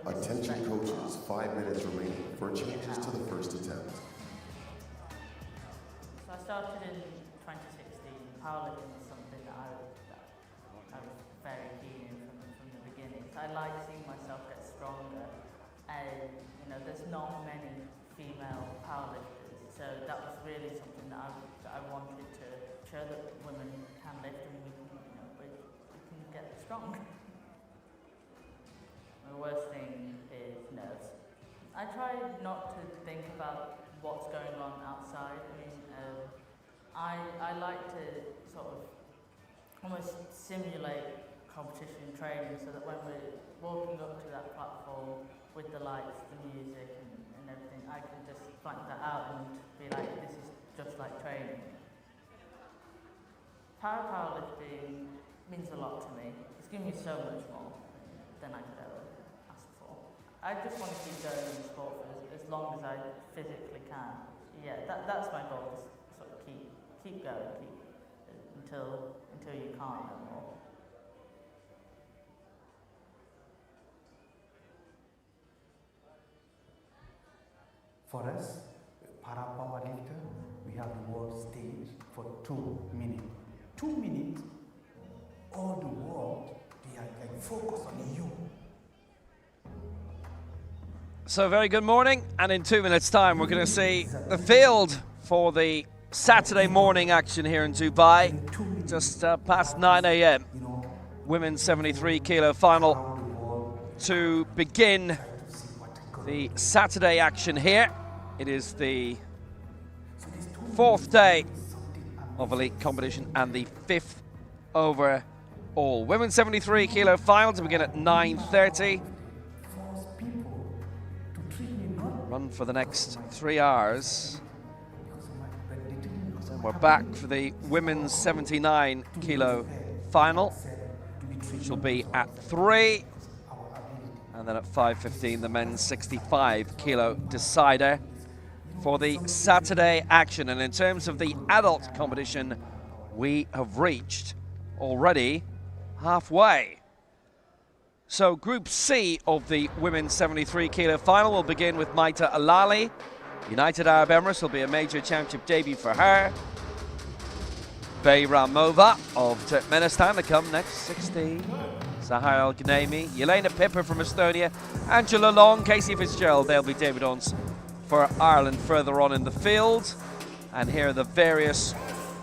Attention coaches, 5 minutes remaining for changes to the first attempt. So I started in 2016. Powerlifting was something that I was very keen in from the beginning. So I like seeing myself get stronger, and there's not many female powerlifters. So that was really something that I wanted to show that women can lift and we can get strong. The worst thing is nerves. I try not to think about what's going on outside. I like to sort of almost simulate competition training so that when we're walking up to that platform with the lights, the music and everything, I can just blank that out and be like, this is just like training. Powerlifting means a lot to me. It's given me so much more than I could ever ask for. I just want to keep going in sport for as long as I physically can. Yeah, that's my goal, is sort of keep going, until you can't no more. For us, para-powerlifter, we have the world stage for 2 minutes. 2 minutes, all the world, they are like focused on you. So very good morning, and in 2 minutes time we're going to see the field for the Saturday morning action here in Dubai, just past 9 a.m. Women's 73 kilo final to begin the Saturday action here. It is the 4th day of elite competition and the 5th overall. Women's 73 kilo final to begin at 9:30. Run for the next 3 hours. And we're back for the women's 79 kilo final, which will be at 3. And then at 5:15, the men's 65 kilo decider for the Saturday action. And in terms of the adult competition, we have reached already halfway. So Group C of the women's 73 kilo final will begin with Maita Alali. United Arab Emirates will be a major championship debut for her. Bayramova of Turkmenistan to come next, 16. Zahar Al-Ghanemi, Yelena Pipper from Estonia, Angela Long, Casey Fitzgerald, they'll be debutants for Ireland further on in the field. And here are the various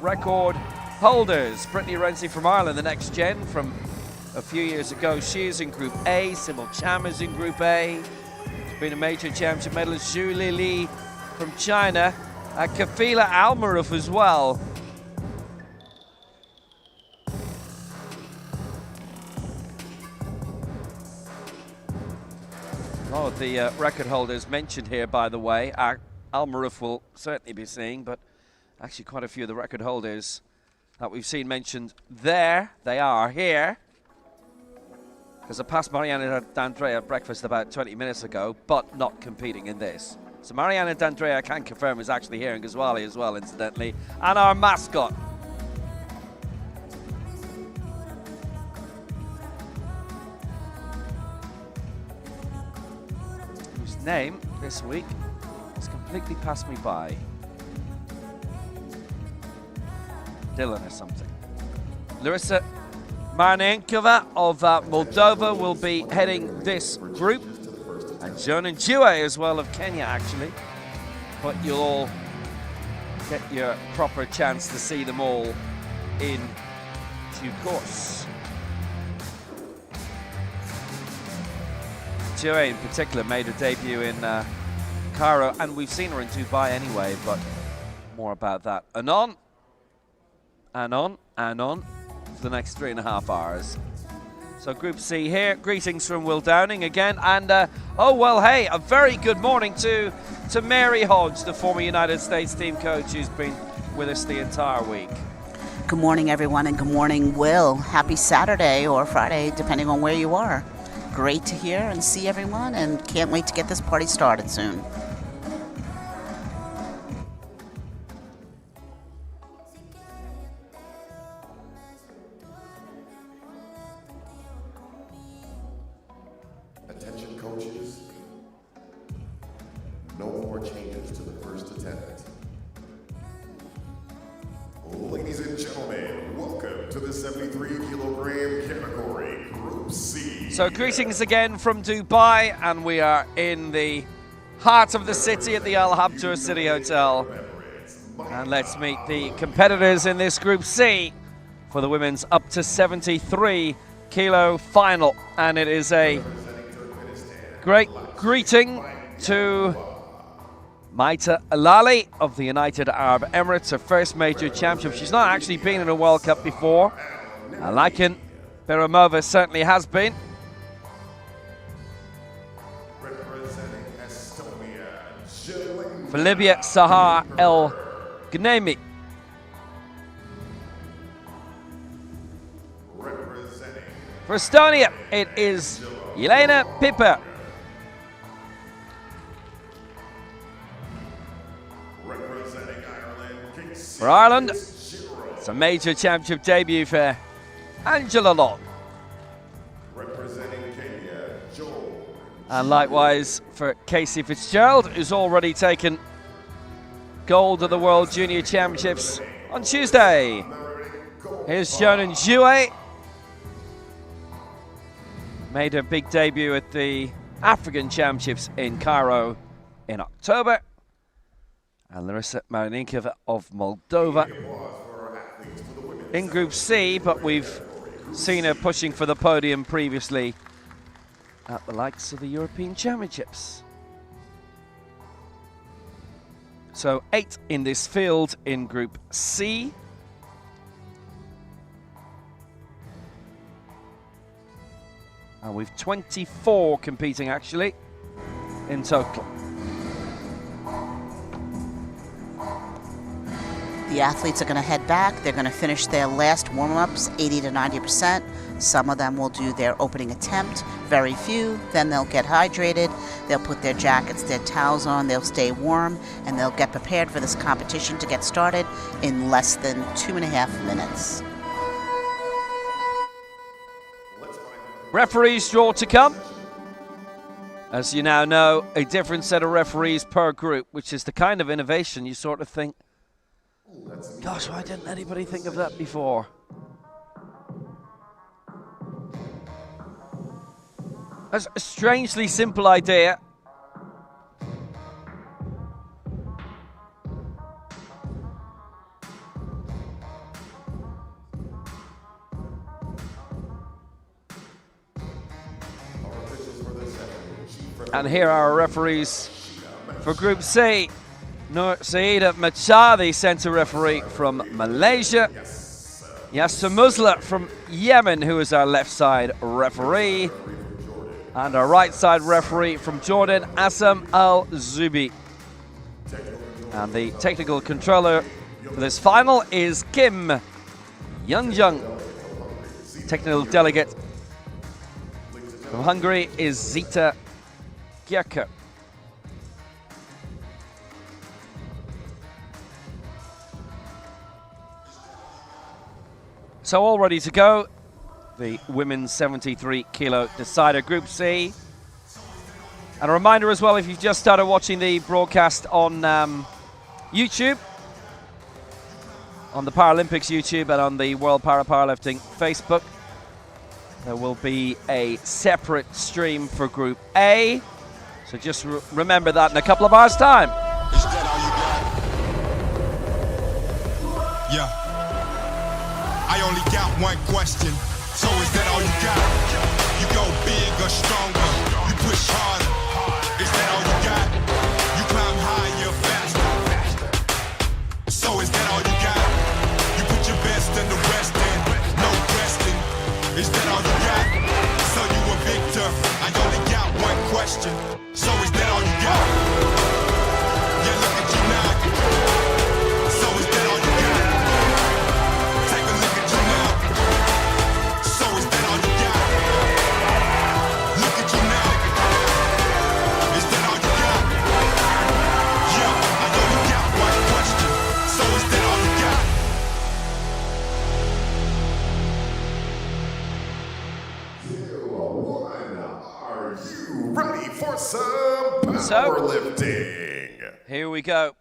record holders. Brittany Renzi from Ireland, the next gen from a few years ago. She is in Group A. Sybil Cham is in Group A. She's been a major championship medalist. Zhu Lili from China. Kafila Almaroof as well. Oh, the record holders mentioned here, by the way, Almaroof will certainly be seeing, but actually quite a few of the record holders that we've seen mentioned there, they are here. Because I passed Mariana D'Andrea at breakfast about 20 minutes ago, but not competing in this. So Mariana D'Andrea, I can confirm, is actually here in Ghazwali as well, incidentally, and our mascot. Whose name this week has completely passed me by. Dylan or something. Larissa Marnenkova of Moldova will be heading this group. And Jonan Due as well of Kenya, actually. But you'll all get your proper chance to see them all in due course. Due in particular made her debut in Cairo, and we've seen her in Dubai anyway, but more about that anon. And on for the next 3.5 hours. So Group C here. Greetings from Will Downing again. And, oh, well, hey, a very good morning to Mary Hodge, the former United States team coach who's been with us the entire week. Good morning, everyone, and good morning, Will. Happy Saturday or Friday, depending on where you are. Great to hear and see everyone, and can't wait to get this party started soon. Attention coaches, to the 73-kilogram category, Group C. So greetings again from Dubai, and we are in the heart of the city at the Al Habtoor City Hotel. And let's meet the competitors in this Group C for the women's up to 73 kilo final. And it is a great greeting to Maita Alali of the United Arab Emirates, her first major championship. She's not actually been in a World Cup before. Lakin Beramova certainly has been. For Libya, Sahar El Gnemi. For Estonia, it is Jelena Piper. For Ireland, it's a major championship debut for Angela Long. And likewise for Casey Fitzgerald, who's already taken gold at the World Junior Championships on Tuesday. Here's Shonan Jue. Made her big debut at the African Championships in Cairo in October. And Larissa Marininkova of Moldova in Group C, but we've seen her pushing for the podium previously at the likes of the European Championships. So 8 in this field in Group C. And we've 24 competing actually in total. The athletes are going to head back. They're going to finish their last warm-ups, 80 to 90%. Some of them will do their opening attempt, very few. Then they'll get hydrated. They'll put their jackets, their towels on. They'll stay warm, and they'll get prepared for this competition to get started in less than 2.5 minutes. Referees draw to come. As you now know, a different set of referees per group, which is the kind of innovation you sort of think, gosh, why didn't anybody think of that before? That's a strangely simple idea. And here are our referees for Group C. Nur Saida Machadi, centre referee from Malaysia. Yasser Musla from Yemen, who is our left side referee. And our right side referee from Jordan, Assam Al-Zubi. And the technical controller for this final is Kim Youngjung. Technical delegate from Hungary is Zita Gierke. So all ready to go. The women's 73 kilo decider, Group C. And a reminder as well, if you've just started watching the broadcast on YouTube, on the Paralympics YouTube and on the World Powerlifting Facebook, there will be a separate stream for Group A. So just remember that in a couple of hours' time. Yeah. I only got one question, so is that all you got? You go big or stronger, you push harder, is that all you got? You climb higher, faster, so is that all you got? You put your best in the rest in, no resting, is that all you got? So you a victor, I only got one question, so is that all you got? Yeah, look at you now. So is that all you got? Take a look at you now. So is that all you got? Look at you now. Is that all you got? Yeah, I only got one question. So is that all you got? Are you ready for some powerlifting? Here we go.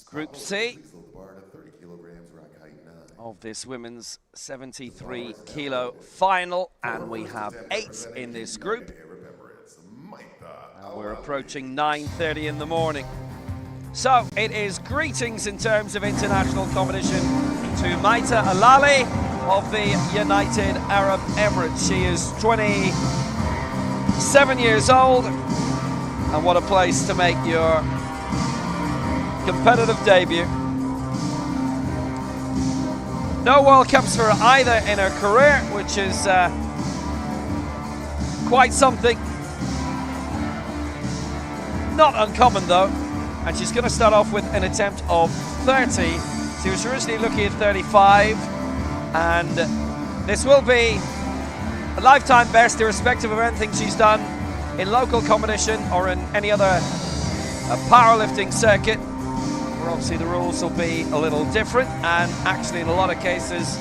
Group C. Please load the bar to 30 kilograms, rack height 9. of this women's 73 kilo final, and we have 8 in this group. And we're approaching 9:30 in the morning. So it is greetings in terms of international competition to Maita Alali of the United Arab Emirates. She is 27 years old, and what a place to make your competitive debut. No World Cups for either in her career, which is quite something. Not uncommon though, and she's going to start off with an attempt of 30. She was originally looking at 35, and this will be a lifetime best irrespective of anything she's done in local competition or in any other powerlifting circuit, where obviously the rules will be a little different and actually in a lot of cases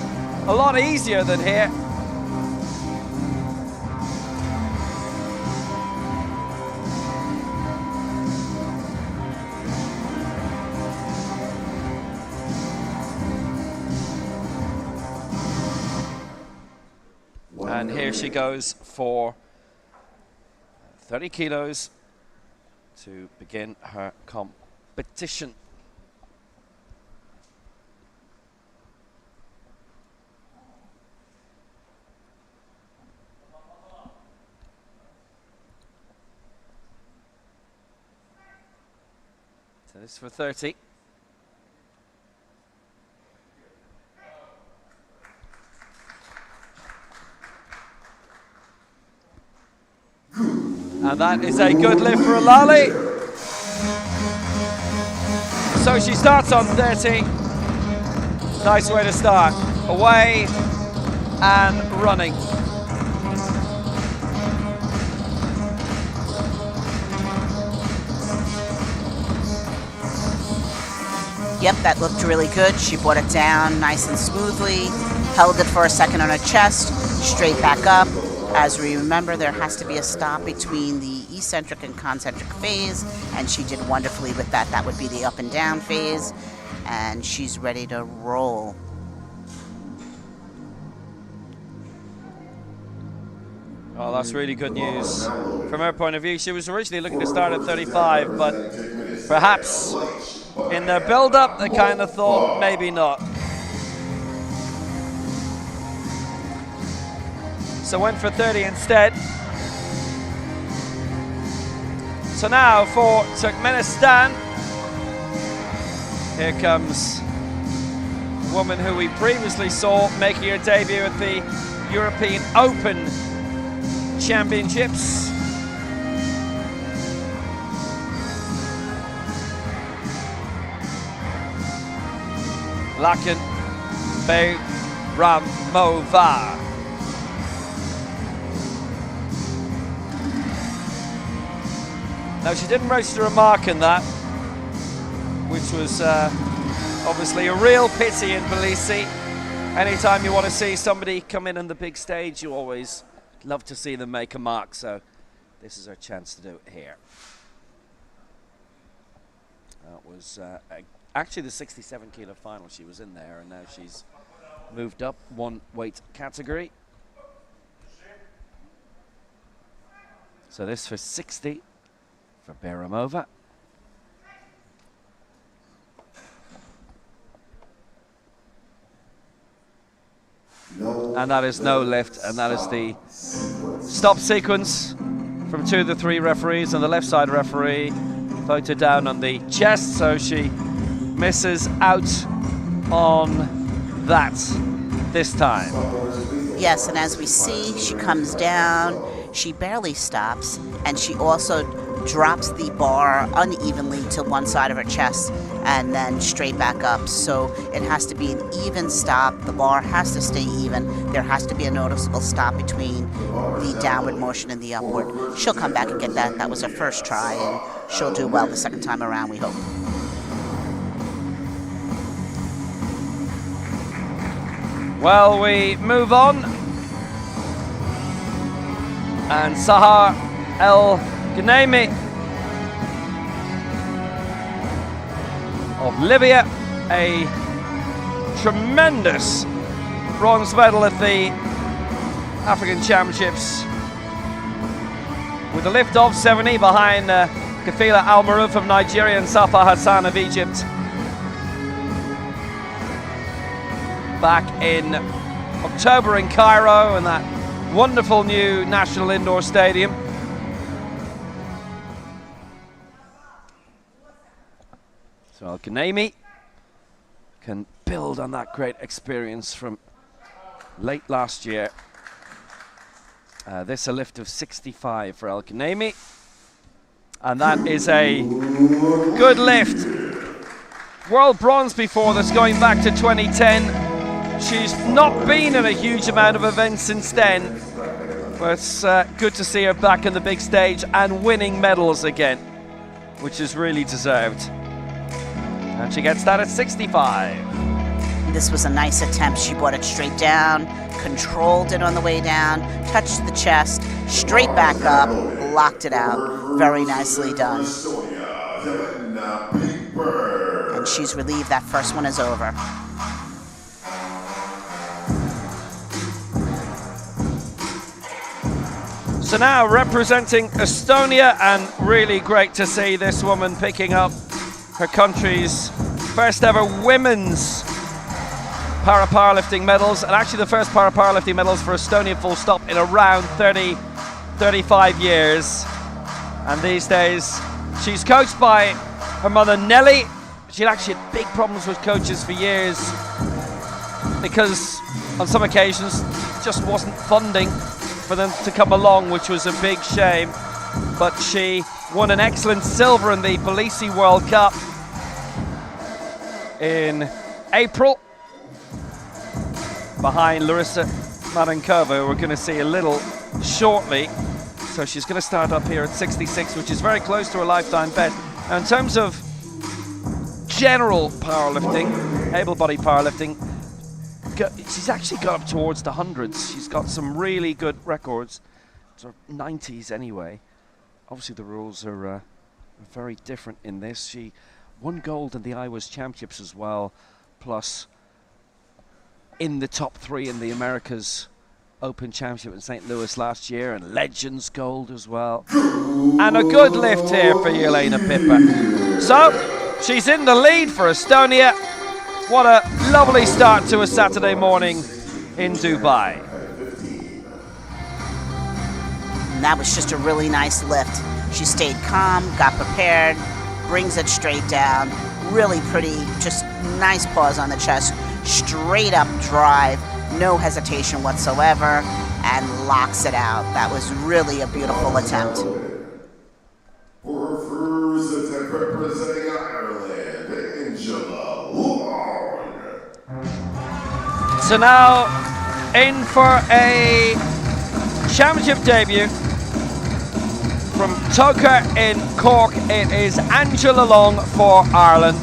a lot easier than here. And here she goes for 30 kilos to begin her competition. So this is for 30. And that is a good lift for Alali. So she starts on 30. Nice way to start. Away and running. Yep, that looked really good. She brought it down nice and smoothly, held it for a second on her chest, straight back up. As we remember, there has to be a stop between the eccentric and concentric phase, and she did wonderfully with that. That would be the up and down phase, and she's ready to roll. Oh, that's really good news. From her point of view, she was originally looking to start at 35, but perhaps in their build-up, they kind of thought maybe not. So went for 30 instead. So now for Turkmenistan, here comes a woman who we previously saw making her debut at the European Open Championships. Lakin Bayramova. Now, she didn't register a mark in that, which was obviously a real pity in Tbilisi. Anytime you want to see somebody come in on the big stage, you always love to see them make a mark, so this is her chance to do it here. That was actually the 67 kilo final. She was in there, and now she's moved up one weight category. So this for 60. For Bayramova. And that is no lift, and that is the stop sequence from 2 of the 3 referees, and the left side referee voted down on the chest, so she misses out on that this time. Yes, and as we see, she comes down, she barely stops, and she also drops the bar unevenly to one side of her chest and then straight back up. So it has to be an even stop. The bar has to stay even. There has to be a noticeable stop between the downward motion and the upward. She'll come back and get that. That was her first try, and she'll do well the second time around, we hope. Well, we move on. And Sahar El Ghaneimi of Libya, a tremendous bronze medal at the African Championships with a lift of 70 behind Kafila Al-Maruf of Nigeria and Safa Hassan of Egypt. Back in October in Cairo in that wonderful new National Indoor Stadium. So Al-Ghaneimi can build on that great experience from late last year. This a lift of 65 for Al-Ghaneimi. And that is a good lift. World bronze before this, going back to 2010. She's not been in a huge amount of events since then. But it's good to see her back in the big stage and winning medals again, which is really deserved. And she gets that at 65. This was a nice attempt. She brought it straight down, controlled it on the way down, touched the chest, straight back up, locked it out. Very nicely done. And she's relieved that first one is over. So now representing Estonia, and really great to see this woman picking up her country's first ever women's para-powerlifting medals, and actually the first para-powerlifting medals for Estonia full stop in around 35 years. And these days she's coached by her mother Nelly. She'd actually had big problems with coaches for years because on some occasions just wasn't funding for them to come along, which was a big shame. But she won an excellent silver in the Tbilisi World Cup in April behind Larissa Madankova, who we're going to see a little shortly. So she's going to start up here at 66, which is very close to her lifetime best. Now, in terms of general powerlifting, able-bodied powerlifting, she's actually got up towards the hundreds. She's got some really good records, sort of 90s anyway. Obviously the rules are very different in this. She won gold in the Iowa's Championships as well, plus in the top 3 in the Americas Open Championship in St. Louis last year, and Legends gold as well. And a good lift here for Jelena Pippa. So she's in the lead for Estonia. What a lovely start to a Saturday morning in Dubai. And that was just a really nice lift. She stayed calm, got prepared, brings it straight down. Really pretty, just nice pause on the chest. Straight up drive, no hesitation whatsoever, and locks it out. That was really a beautiful attempt. For first attempt representing Ireland, Angela Long. So now in for a championship debut from Toker in Cork. It is Angela Long for Ireland.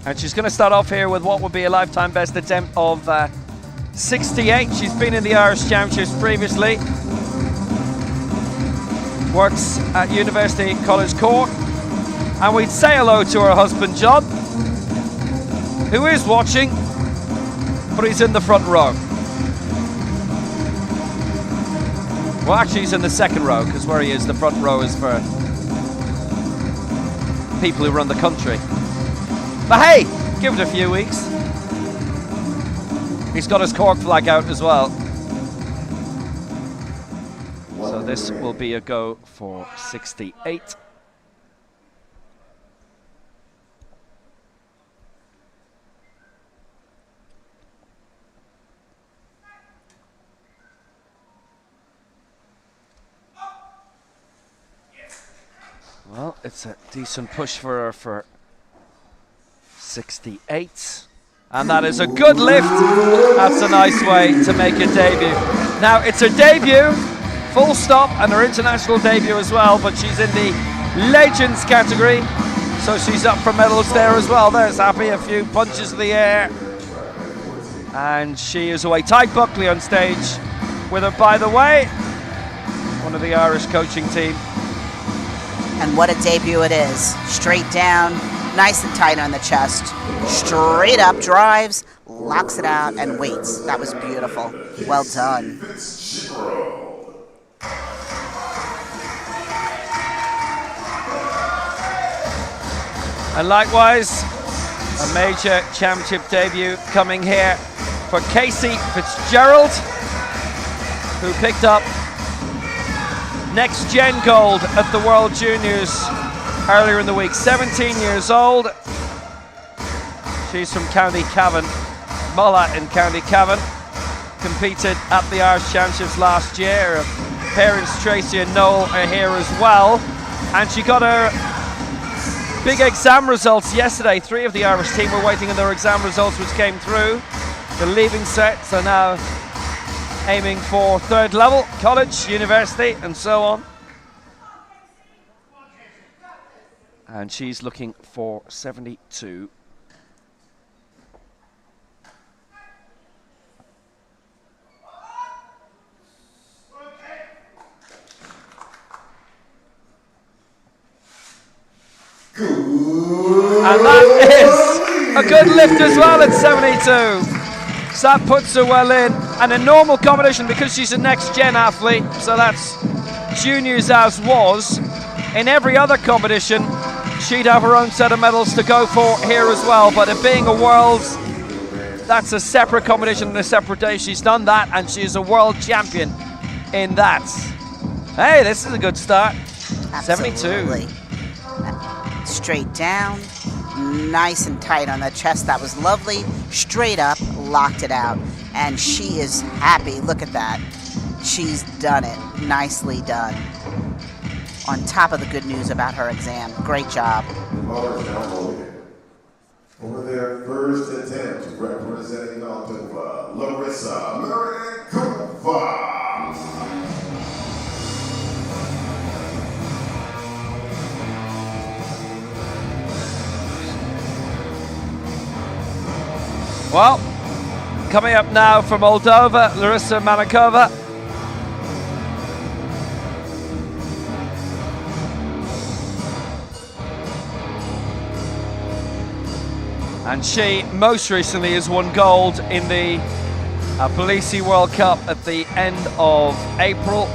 And she's going to start off here with what would be a lifetime best attempt of 68. She's been in the Irish Championships previously. Works at University College Cork. And we'd say hello to her husband, John, who is watching, but he's in the front row. Well, actually, he's in the second row, because where he is, the front row is for people who run the country. But hey, give it a few weeks. He's got his Cork flag out as well. So this will be a go for 68. Well, it's a decent push for her for 68. And that is a good lift. That's a nice way to make a debut. Now, it's her debut, full stop, and her international debut as well, but she's in the Legends category, so she's up for medals there as well. There's Happy, a few punches in the air. And she is away. Ty Buckley on stage with her, by the way. one of the Irish coaching team. And what a debut it is. Straight down, nice and tight on the chest. Straight up drives, locks it out, and waits. That was beautiful. Well done. And likewise, a major championship debut coming here for Casey Fitzgerald, who picked up next gen gold at the World Juniors earlier in the week. 17 years old. She's from County Cavan, Mulla in County Cavan. Competed at the Irish Championships last year. Her parents Tracy and Noel are here as well. And she got her big exam results yesterday. 3 of the Irish team were waiting on their exam results, which came through. The leaving sets are now aiming for 3rd level, college, university, and so on. And she's looking for 72. And that is a good lift as well at 72. So that puts her well in. And a normal competition, because she's a next-gen athlete, so that's juniors as was. In every other competition, she'd have her own set of medals to go for here as well. But it being a Worlds, that's a separate competition and a separate day. She's done that, and she's a world champion in that. Hey, this is a good start. Absolutely. 72. Straight down, nice and tight on the chest. That was lovely. Straight up, locked it out. And she is happy. Look at that. She's done it. Nicely done. On top of the good news about her exam. Great job. For their first attempt, representing Moldova, Larissa Marikova. Well, coming up now from Moldova, Larissa Marikova. And she most recently has won gold in the Tbilisi World Cup at the end of April.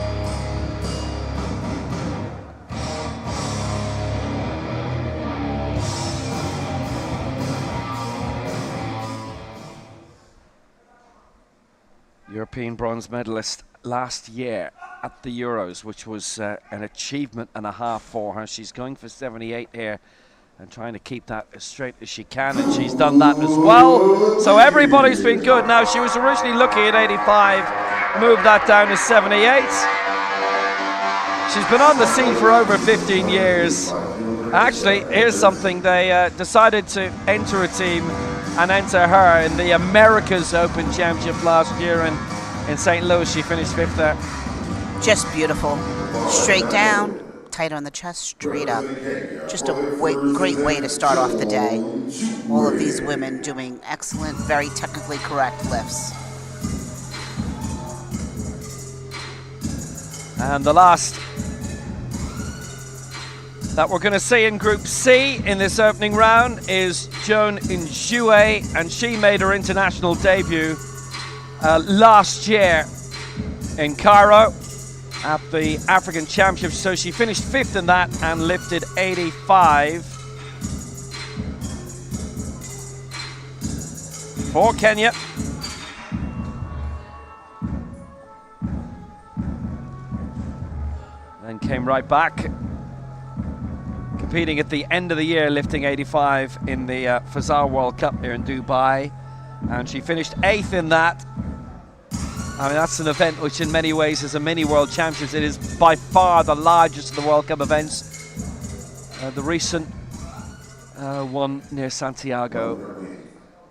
European bronze medalist last year at the Euros, which was an achievement and a half for her. She's going for 78 here and trying to keep that as straight as she can, and she's done that as well. So everybody's been good. Now, she was originally looking at 85, moved that down to 78. She's been on the scene for over 15 years. Actually, here's something. They decided to enter a team and enter her in the America's Open Championship last year in St. Louis. She finished 5th there. Just beautiful. Straight down, tight on the chest, straight up. Just a great way to start off the day. All of these women doing excellent, very technically correct lifts. And the last that we're going to see in Group C in this opening round is Joan Njue, and she made her international debut last year in Cairo at the African Championships. So she finished 5th in that and lifted 85 for Kenya. Then came right back, competing at the end of the year, lifting 85 in the Fazar World Cup here in Dubai, and she finished 8th in that. I mean, that's an event which in many ways is a mini World Championships. It is by far the largest of the World Cup events. The recent one near Santiago,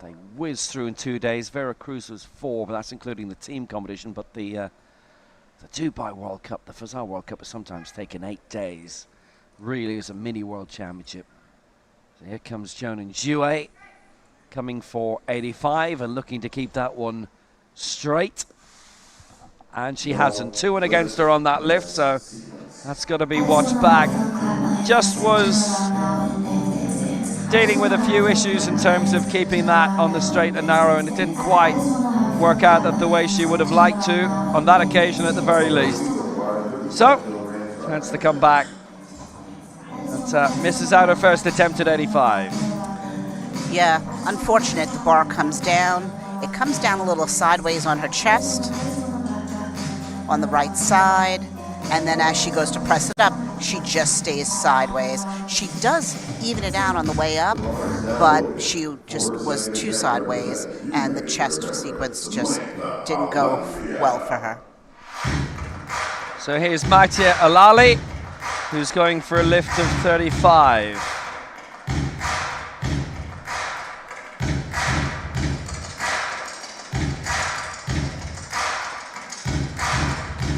they whizzed through in 2 days. Veracruz was 4, but that's including the team competition. But the Dubai World Cup, the Fazar World Cup, has sometimes taken 8 days. Really is a mini World Championship. So here comes Joan Njue, coming for 85 and looking to keep that one straight. And she hasn't. 2-1 against her on that lift, so that's got to be watched back. Just was dealing with a few issues in terms of keeping that on the straight and narrow, and it didn't quite work out the way she would have liked to on that occasion at the very least. So, chance to come back. But, misses out her first attempt at 85. Yeah, unfortunate. The bar comes down. It comes down a little sideways on her chest, on the right side, and then as she goes to press it up, she just stays sideways. She does even it out on the way up, but she just was too sideways, and the chest sequence just didn't go well for her. So here's Matia Alali, who's going for a lift of 35.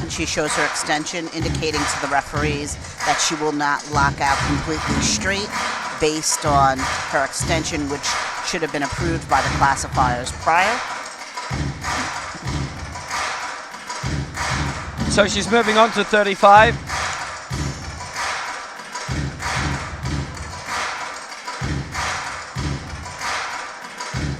She shows her extension, indicating to the referees that she will not lock out completely straight based on her extension, which should have been approved by the classifiers prior. So she's moving on to 35.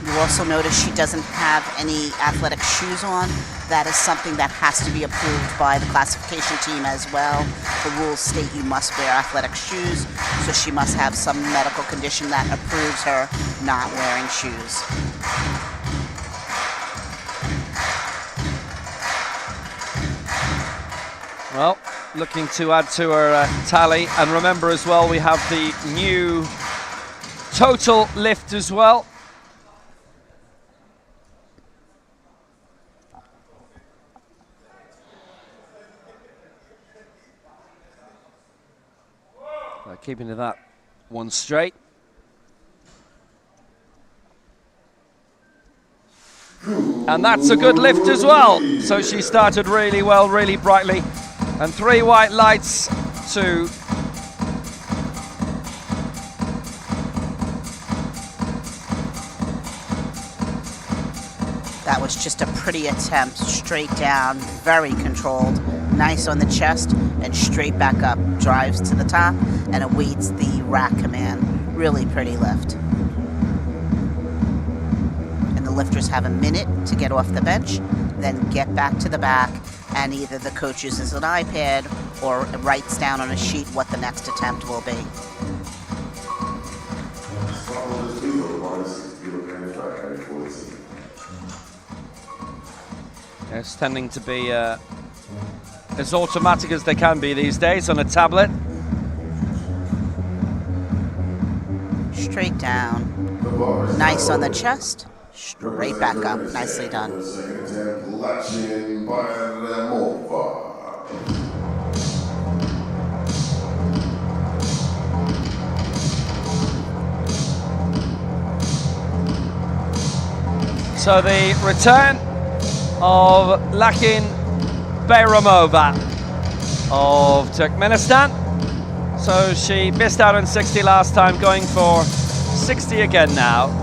You also notice she doesn't have any athletic shoes on. That is something that has to be approved by the classification team as well. The rules state you must wear athletic shoes, so she must have some medical condition that approves her not wearing shoes. Well, looking to add to her tally. And remember as well, we have the new total lift as well. Keeping to that one straight. And that's a good lift as well. So she started really well, really brightly. And 3 white lights to that was just a pretty attempt, straight down, very controlled. Nice on the chest and straight back up, drives to the top and awaits the rack command. Really pretty lift. And the lifters have a minute to get off the bench, then get back to the back, and either the coach uses an iPad or writes down on a sheet what the next attempt will be. it's tending to be as automatic as they can be these days on a tablet. Straight down. Nice on the chest. Straight back up. Nicely done. So the return of Lakin Bayramova of Turkmenistan. So she missed out on 60 last time, going for 60 again now.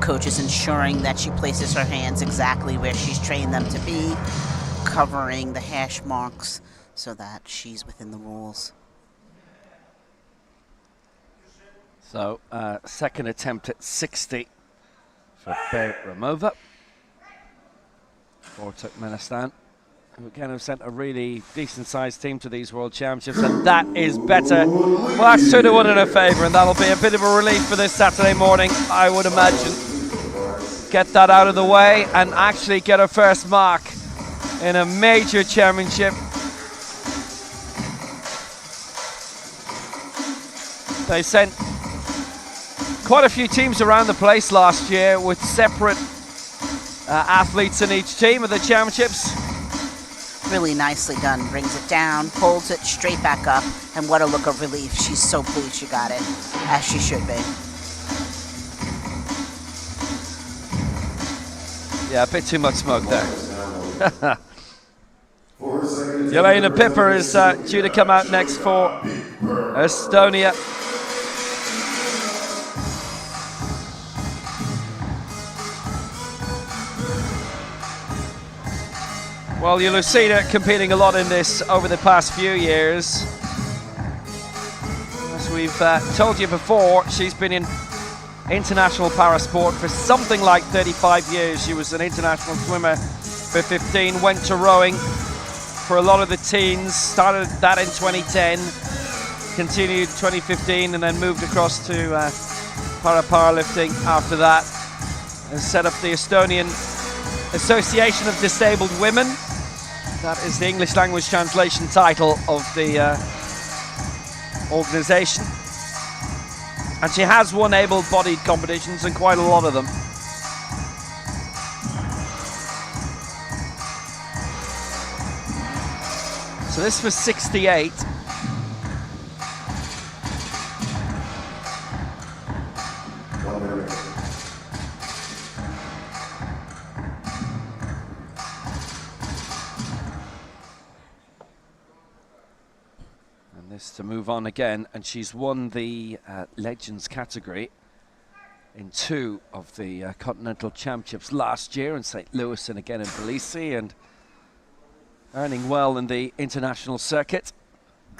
Coach is ensuring that she places her hands exactly where she's trained them to be, covering the hash marks so that she's within the rules. So, second attempt at 60 for Bayramova for Turkmenistan, who again have sent a really decent-sized team to these World Championships, and that is better. Well, that's 2-1 in her favour, and that'll be a bit of a relief for this Saturday morning, I would imagine. get that out of the way and actually get her first mark in a major championship. They sent quite a few teams around the place last year with separate athletes in each team of the championships. Really nicely done. Brings it down, pulls it straight back up, and what a look of relief. She's so pleased she got it, as she should be. Yeah, a bit too much smoke there. Jelena Pipper is due to come out next for Estonia. Well, you'll have seen her competing a lot in this over the past few years. As we've told you before, she's been in international parasport for something like 35 years. She was an international swimmer for 15, went to rowing for a lot of the teens, started that in 2010, continued 2015, and then moved across to powerlifting after that, and set up the Estonian Association of Disabled Women. That is the English language translation title of the organization. And she has won able-bodied competitions, and quite a lot of them. So this was 68. To move on again, and she's won the Legends category in 2 of the Continental Championships last year in St. Louis and again in Tbilisi, and earning well in the international circuit,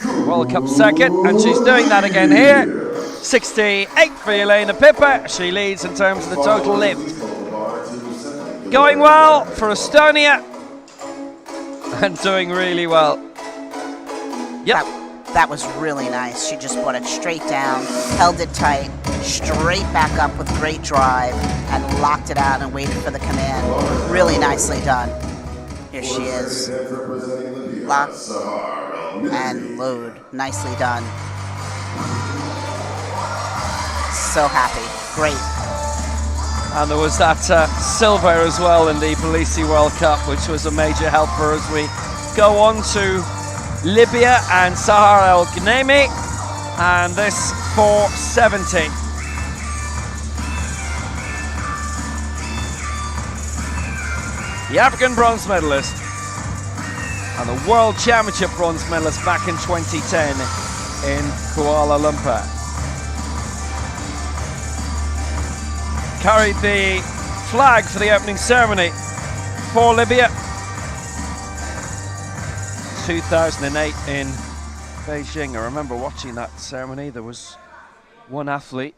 World Cup circuit, and she's doing that again here. 68 for Jelena Pipper. She leads in terms of the total lift. Going well for Estonia and doing really well. Yep. That was really nice. She just brought it straight down, held it tight, straight back up with great drive, and locked it out and waited for the command. Really nicely done. Here she is. Lock and load. Nicely done. So happy. Great. And there was that silver as well in the Tbilisi World Cup, which was a major help for us. We go on to Libya and Sahar El Ghaneimi, and this for 70. The African bronze medalist and the World Championship bronze medalist back in 2010 in Kuala Lumpur. Carried the flag for the opening ceremony for Libya. 2008 in Beijing. I remember watching that ceremony. There was one athlete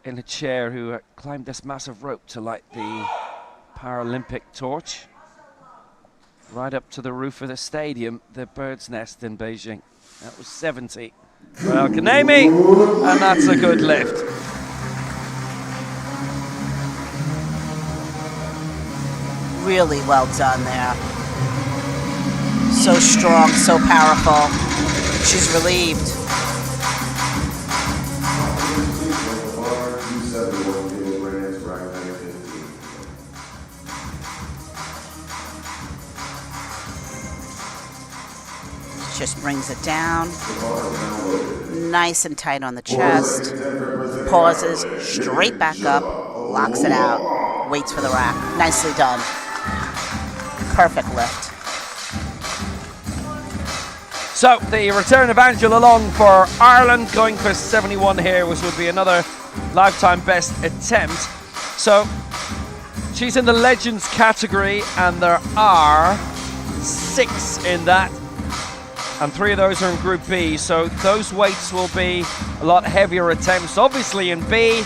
in a chair who climbed this massive rope to light the Paralympic torch right up to the roof of the stadium, the Bird's Nest in Beijing. That was 70 for El Ghaneimi, and that's a good lift. Really well done there. So strong, so powerful. She's relieved. Just brings it down. Nice and tight on the chest. Pauses, straight back up, locks it out, waits for the rack. Nicely done. Perfect lift. So the return of Angela Long for Ireland, going for 71 here, which would be another lifetime best attempt. So she's in the Legends category, and there are 6 in that, and 3 of those are in Group B. So those weights will be a lot heavier attempts, obviously in B.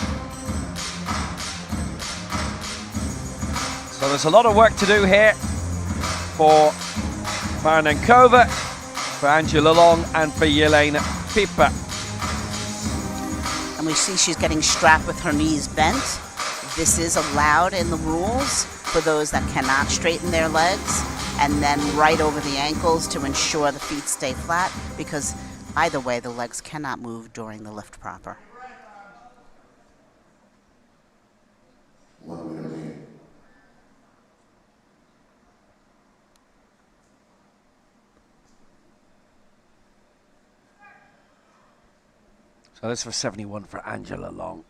So there's a lot of work to do here for Marnenkova, for Angela Long, and for Jelena Pipper. And we see she's getting strapped with her knees bent. This is allowed in the rules for those that cannot straighten their legs, and then right over the ankles to ensure the feet stay flat, because either way the legs cannot move during the lift proper. 1 minute remaining. So this for 71 for Angela Long.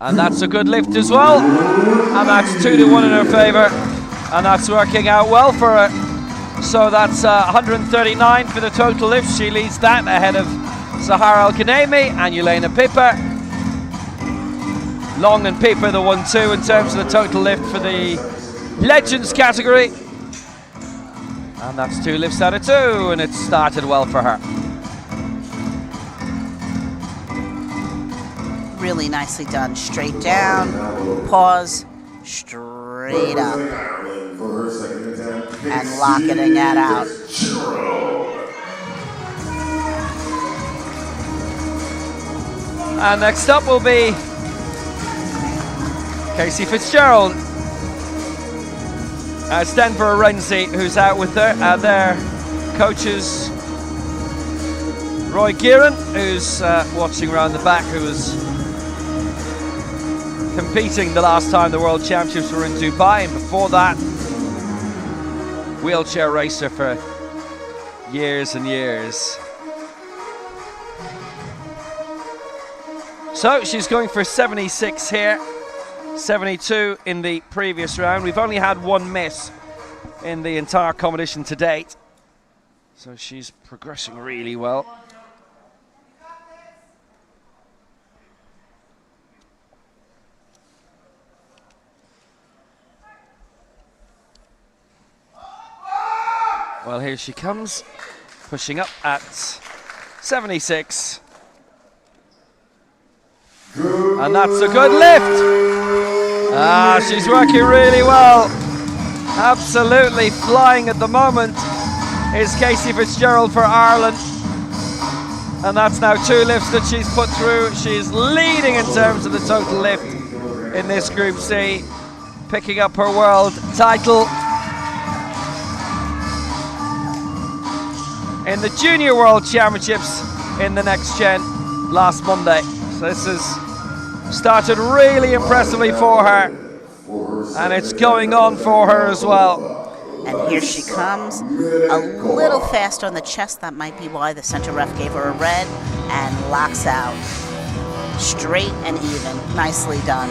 And that's a good lift as well. And that's 2-1 in her favour. And that's working out well for her. So that's 139 for the total lift. She leads that ahead of Zahara Al-Kanaimi and Yelena Piper. Long and Piper the 1-2 in terms of the total lift for the Legends category. And that's 2 lifts out of 2, and it started well for her. Really nicely done. Straight down, pause, straight up, and locketing that out. And next up will be Casey Fitzgerald. It's Denver Arenzi who's out with her. Their coaches, Roy Gearan, who's watching around the back, who was competing the last time the World Championships were in Dubai, and before that, wheelchair racer for years and years. So she's going for 76 here, 72 in the previous round. We've only had 1 miss in the entire competition to date, so she's progressing really well. Well, here she comes, pushing up at 76. And that's a good lift. She's working really well. Absolutely flying at the moment is Casey Fitzgerald for Ireland. And that's now 2 lifts that she's put through. She's leading in terms of the total lift in this Group C, picking up her world title in the Junior World Championships in the Next Gen last Monday. So this has started really impressively for her, and it's going on for her as well. And here she comes, a little fast on the chest. That might be why the center ref gave her a red, and locks out. Straight and even. Nicely done.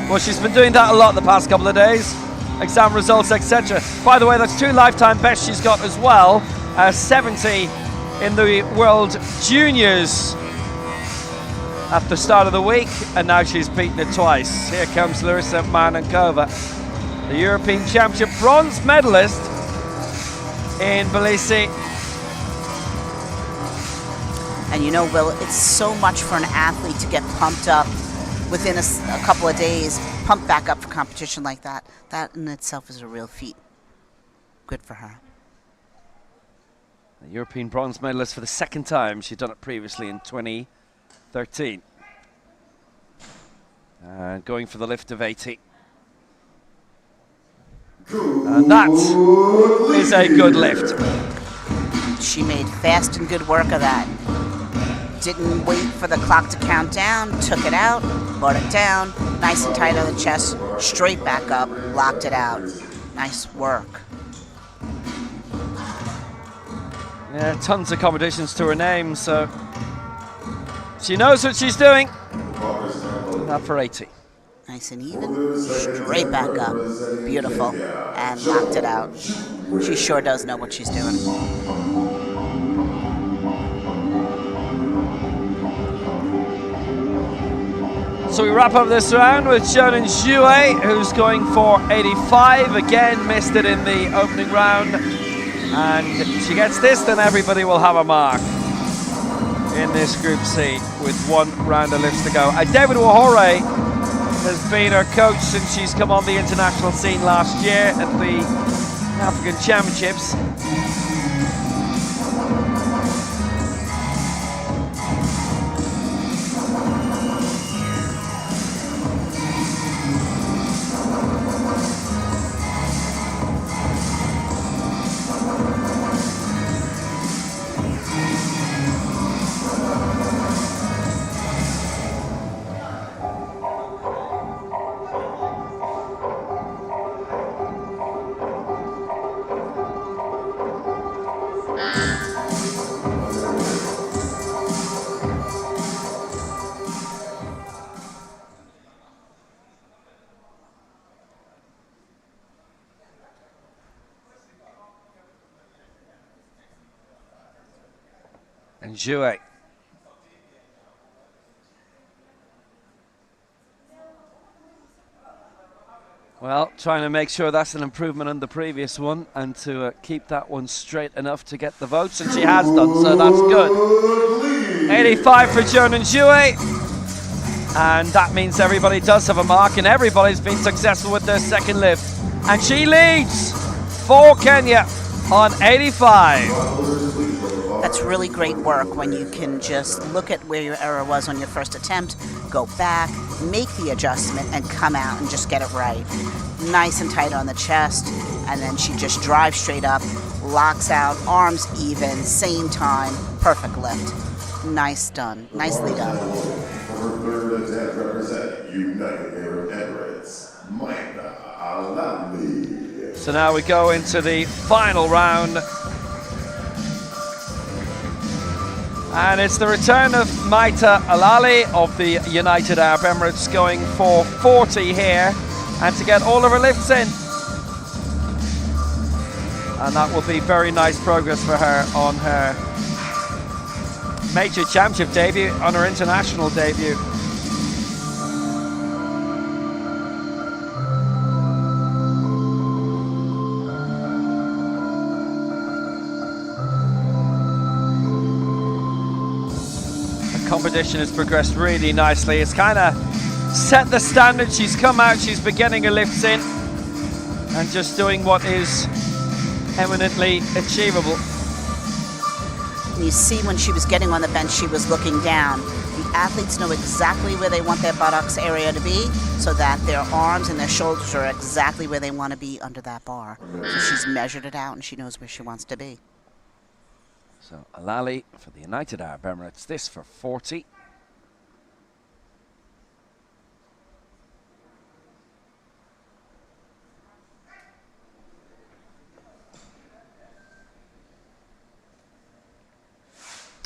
Well, she's been doing that a lot the past couple of days. Exam results, etc. By the way, that's 2 lifetime bests she's got as well. 70 in the World Juniors at the start of the week, and now she's beaten it twice. Here comes Larissa Marnankova, the European Championship bronze medalist in Tbilisi. And you know, Will, it's so much for an athlete to get pumped up within a couple of days, pumped back up for competition like that. That in itself is a real feat. Good for her. The European bronze medalist for the 2nd time. She'd done it previously in 2013. And going for the lift of 80. And that is a good lift. She made fast and good work of that. Didn't wait for the clock to count down, took it out, brought it down, nice and tight on the chest, straight back up, locked it out. Nice work. Yeah, tons of competitions to her name, so she knows what she's doing. That for 80. Nice and even, straight back up, beautiful, and locked it out. She sure does know what she's doing. So we wrap up this round with Shonan Zhue, who's going for 85. Again, missed it in the opening round. And if she gets this, then everybody will have a mark in this Group C with 1 round of lifts to go. David Wahore has been her coach since she's come on the international scene last year at the African Championships. And Jouet. Well, trying to make sure that's an improvement on the previous one and to keep that one straight enough to get the votes, and she has done, so that's good. 85 for Jonan Jouet. And that means everybody does have a mark, and everybody's been successful with their second lift. And she leads for Kenya on 85. That's really great work when you can just look at where your error was on your first attempt, go back, make the adjustment, and come out and just get it right. Nice and tight on the chest, and then she just drives straight up, locks out, arms even, same time, perfect lift. Nice done, nicely done. For her third attempt, represent United Arab Emirates, Maita Alali. So now we go into the final round. And it's the return of Maita Alali of the United Arab Emirates, going for 40 here and to get all of her lifts in. And that will be very nice progress for her on her major championship debut, on her international debut. Competition has progressed really nicely. It's kind of set the standard. She's come out, she's been getting her lifts in and just doing what is eminently achievable. You see when she was getting on the bench, she was looking down. The athletes know exactly where they want their buttocks area to be, so that their arms and their shoulders are exactly where they want to be under that bar. So she's measured it out and she knows where she wants to be. So Alali for the United Arab Emirates, this for 40.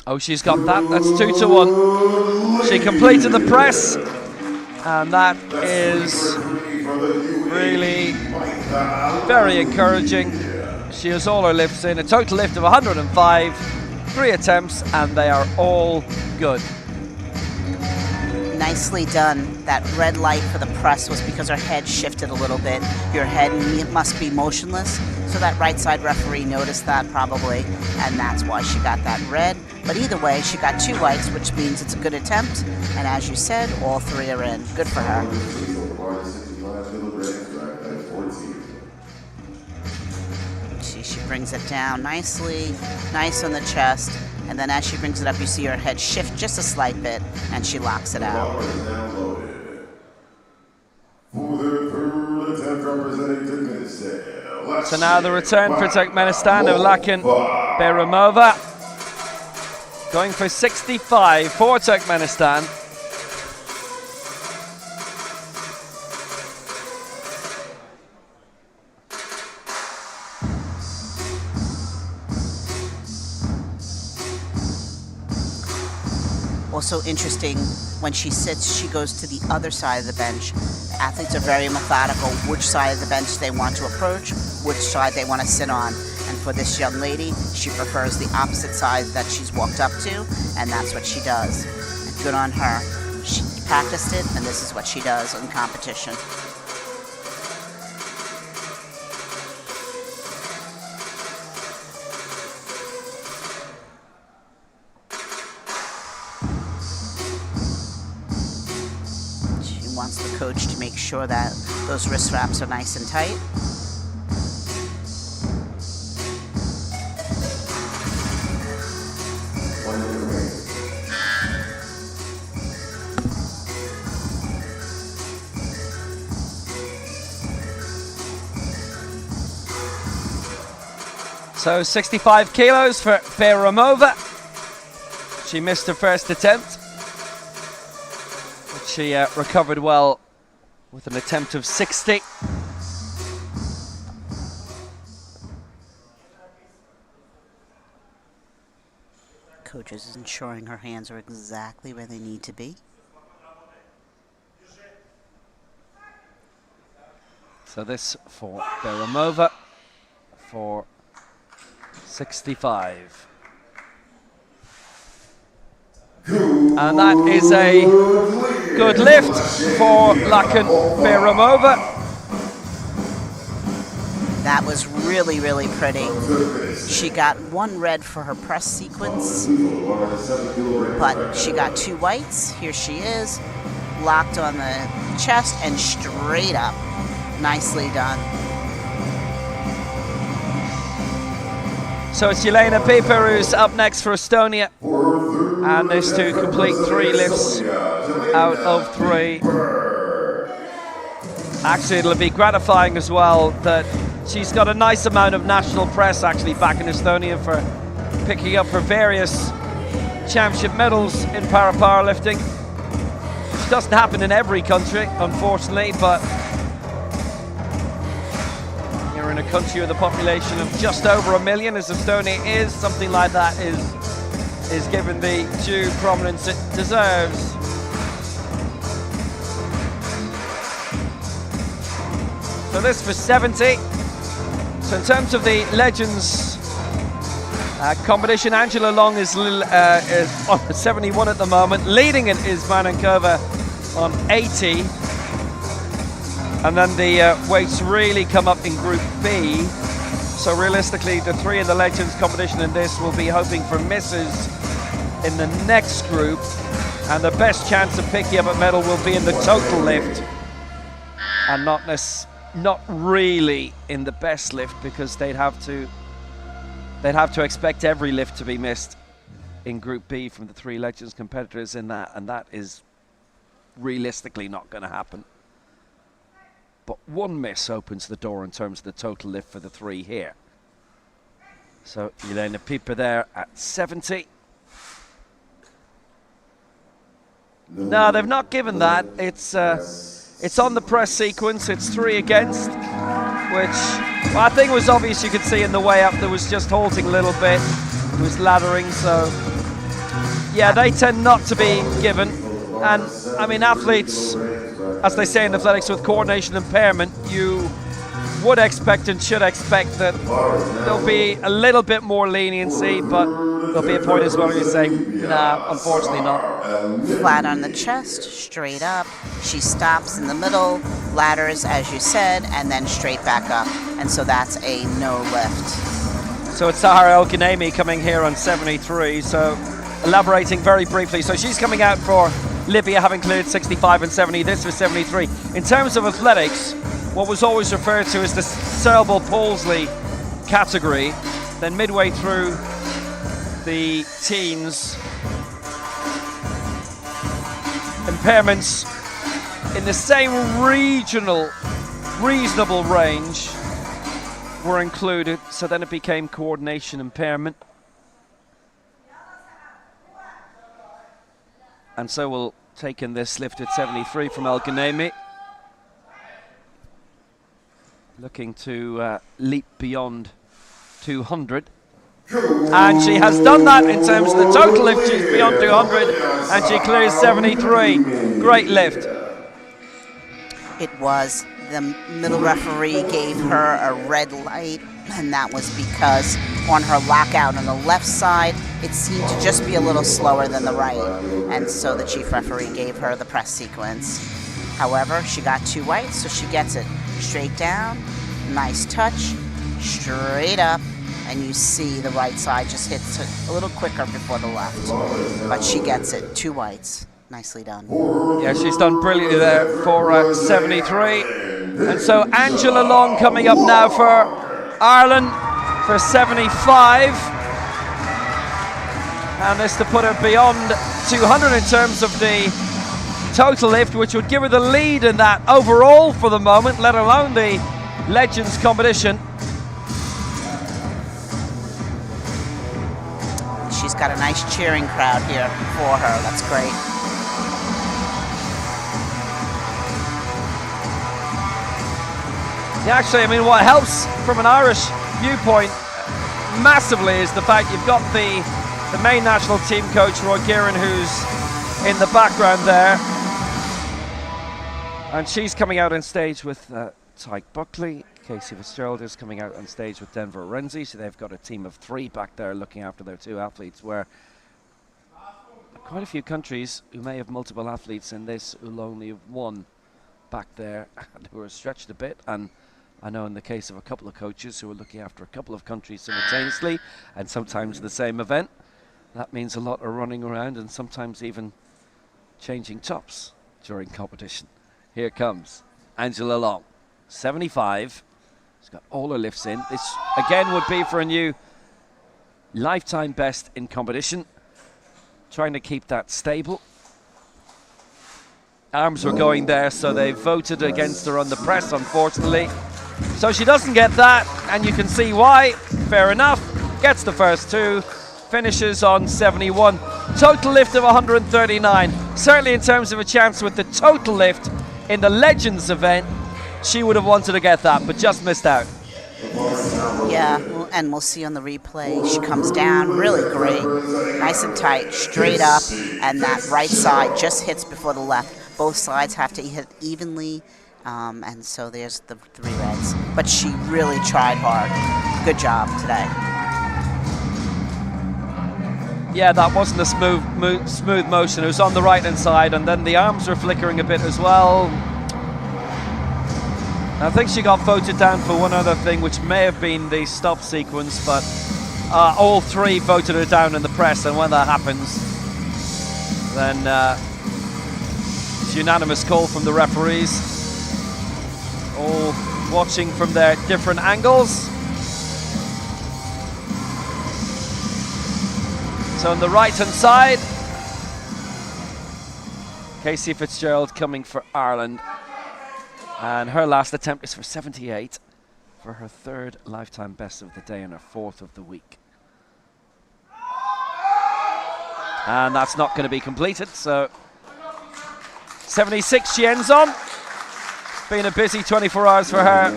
Oh, she's got that. That's 2-1. She completed the press, and that is really very encouraging. She has all her lifts in, a total lift of 105, 3 attempts, and they are all good. Nicely done. That red light for the press was because her head shifted a little bit. Your head must be motionless, so that right side referee noticed that probably, and that's why she got that red. But either way, she got 2 whites, which means it's a good attempt, and as you said, all 3 are in. Good for her. She brings it down nicely, nice on the chest, and then as she brings it up, you see her head shift just a slight bit, and she locks it out. So now the return for Turkmenistan of Lakin Berimova, going for 65 for Turkmenistan. Also interesting, when she sits, she goes to the other side of the bench. Athletes are very methodical which side of the bench they want to approach, which side they want to sit on. And for this young lady, she prefers the opposite side that she's walked up to, and that's what she does. And good on her. She practiced it, and this is what she does in competition. Wants the coach to make sure that those wrist wraps are nice and tight. So 65 kilos for Beramova. She missed her first attempt, but she recovered well with an attempt of 60. Coach is ensuring her hands are exactly where they need to be. So this for Beramova for 65. And that is a good lift for Lakan Beramova. That was really, really pretty. She got 1 red for her press sequence, but she got 2 whites. Here she is, locked on the chest and straight up. Nicely done. So it's Jelena Pieper who's up next for Estonia. And this to complete 3 lifts out of 3. Actually, it'll be gratifying as well that she's got a nice amount of national press actually back in Estonia for picking up her various championship medals in Paralifting. Which doesn't happen in every country, unfortunately, but you're in a country with a population of just over 1 million, as Estonia is. Something like that is given the due prominence it deserves. So this for 70. So in terms of the Legends competition, Angela Long is on 71 at the moment. Leading it is Manankova on 80. And then the weights really come up in Group B. So realistically, the 3 in the Legends competition in this will be hoping for misses in the next group. And the best chance of picking up a medal will be in the total lift. And not really in the best lift, because they'd have to expect every lift to be missed in Group B from the 3 Legends competitors in that, and that is realistically not going to happen. But 1 miss opens the door in terms of the total lift for the 3 here. So Jelena Pieper there at 70. No, they've not given that. It's on the press sequence. It's 3 against, which I think was obvious. You could see in the way up there was just halting a little bit. It was laddering, so yeah, they tend not to be given. And I mean, athletes, as they say in athletics, with coordination impairment, you would expect and should expect that there'll be a little bit more leniency, but there'll be a point as well where you say, nah, unfortunately not. Flat on the chest, straight up. She stops in the middle, ladders as you said, and then straight back up. And so that's a no lift. So it's Sahara El-Ghaneimi coming here on 73. So elaborating very briefly. So she's coming out for Libya, having cleared 65 and 70. This was 73. In terms of athletics, what was always referred to as the cerebral palsy category, then midway through the teens, impairments in the same reasonable range were included, so then it became coordination impairment. And so we'll take in this lift at 73 from El-Ghaneimi, looking to leap beyond 200. And she has done that in terms of the total lift. She's beyond 200 and she clears 73. Great lift. It was. The middle referee gave her a red light, and that was because on her lockout on the left side, it seemed to just be a little slower than the right. And so the chief referee gave her the press sequence. However, she got 2 whites, so she gets it straight down, nice touch, straight up, and you see the right side just hits it a little quicker before the left. But she gets it, 2 whites. Nicely done. Yeah, she's done brilliantly there for 73. And so Angela Long coming up now for Ireland for 75. And this to put her beyond 200 in terms of the total lift, which would give her the lead in that overall for the moment, let alone the Legends competition. she's got a nice cheering crowd here for her. That's great. Yeah, actually, I mean, what helps from an Irish viewpoint massively is the fact you've got the main national team coach, Roy Kieran, who's in the background there. And she's coming out on stage with Tyke Buckley. Casey Fitzgerald is coming out on stage with Denver Renzi. So they've got a team of 3 back there looking after their 2 athletes, where quite a few countries who may have multiple athletes in this will only have 1 back there who are stretched a bit. And I know in the case of a couple of coaches who are looking after a couple of countries simultaneously and sometimes the same event, that means a lot of running around and sometimes even changing tops during competition. Here comes Angela Long, 75. She's got all her lifts in. This again would be for a new lifetime best in competition. Trying to keep that stable. Arms were going there, so they voted against her on the press, unfortunately. So she doesn't get that, and you can see why. Fair enough. Gets the first 2, finishes on 71. Total lift of 139. Certainly in terms of a chance with the total lift in the Legends event, she would have wanted to get that, but just missed out. Yeah, and we'll see on the replay. She comes down really great, nice and tight, straight up, and that right side just hits before the left. Both sides have to hit evenly, and so there's the 3 reds. But she really tried hard. Good job today. Yeah, that wasn't a smooth motion. It was on the right-hand side, and then the arms were flickering a bit as well. I think she got voted down for one other thing, which may have been the stop sequence, but all 3 voted her down in the press, and when that happens, then it's unanimous call from the referees, all watching from their different angles. So on the right-hand side, Casey Fitzgerald coming for Ireland. And her last attempt is for 78 for her 3rd lifetime best of the day and her 4th of the week. And that's not going to be completed, so 76 she ends on. It's been a busy 24 hours for her.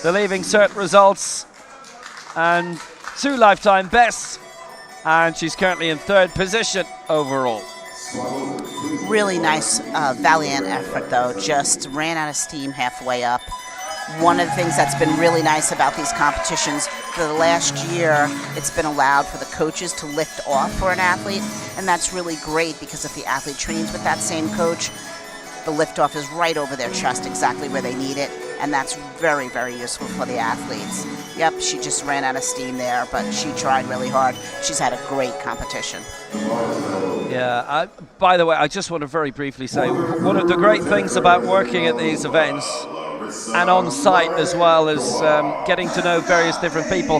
The leaving cert results and 2 lifetime bests, and she's currently in 3rd position overall. Really nice, valiant effort, though. Just ran out of steam halfway up. One of the things that's been really nice about these competitions, for the last year, it's been allowed for the coaches to lift off for an athlete, and that's really great because if the athlete trains with that same coach, the lift off is right over their chest, exactly where they need it, and that's very, very useful for the athletes. Yep, she just ran out of steam there, but she tried really hard. She's had a great competition. Yeah, by the way, I just want to very briefly say, one of the great things about working at these events and on site as well is getting to know various different people.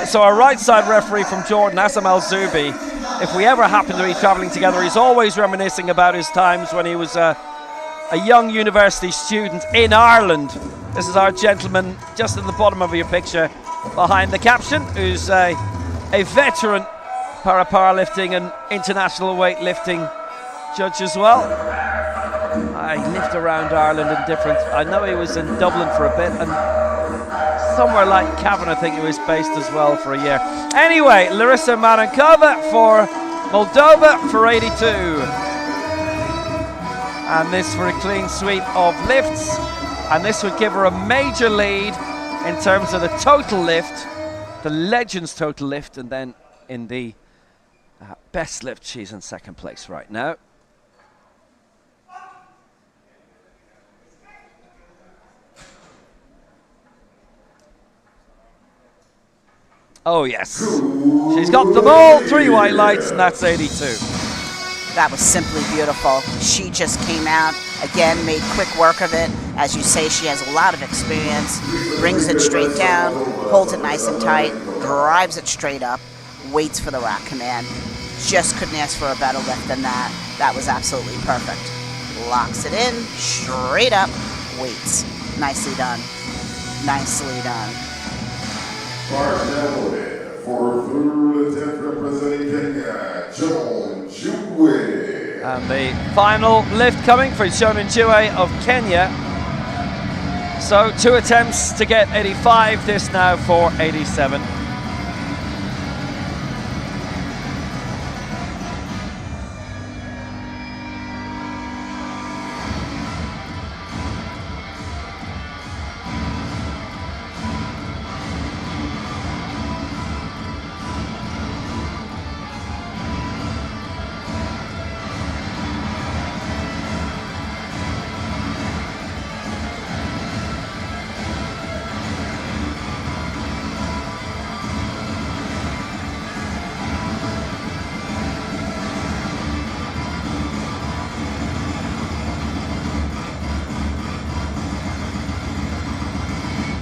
So our right side referee from Jordan, Assam Al-Zubi, if we ever happen to be traveling together, he's always reminiscing about his times when he was a young university student in Ireland. This is our gentleman just at the bottom of your picture behind the caption, who's a veteran para-powerlifting and international weightlifting judge as well. I lived around Ireland in different, I know he was in Dublin for a bit, and somewhere like Cavan I think he was based as well for a year. Anyway, Larissa Manankova for Moldova for 82. And this for a clean sweep of lifts, and this would give her a major lead in terms of the total lift, the Legends total lift, and then in the best lift she's in 2nd place right now. Oh yes, she's got them all, 3 white lights, and that's 82. That was simply beautiful. She just came out, again, made quick work of it. As you say, she has a lot of experience, brings it straight down, holds it nice and tight, drives it straight up, waits for the rack command. Just couldn't ask for a better lift than that. That was absolutely perfect. Locks it in, straight up, waits. Nicely done. Nicely done. for third attempt representing Kenya, John Jue. And the final lift coming for Shonan Jue of Kenya. So 2 attempts to get 85, this now for 87.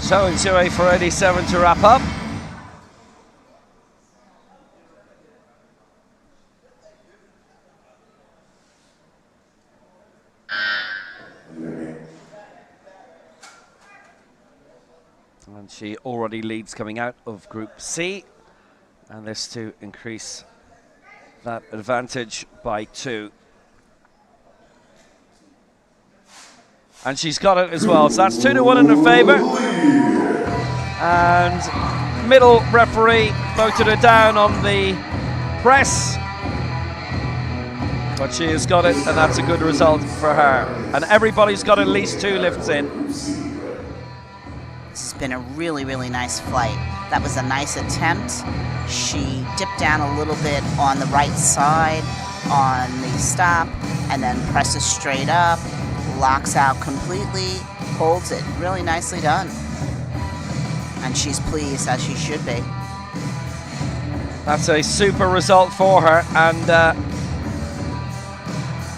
So Jue for 87 to wrap up. And she already leads coming out of Group C, and this to increase that advantage by 2. And she's got it as well, so that's 2-1 in her favour. And middle referee voted her down on the press, but she has got it, and that's a good result for her. And everybody's got at least 2 lifts in. This has been a really, really nice flight. That was a nice attempt. She dipped down a little bit on the right side on the stop, and then presses straight up, locks out completely, holds it. Really nicely done. And she's pleased, as she should be. That's a super result for her, and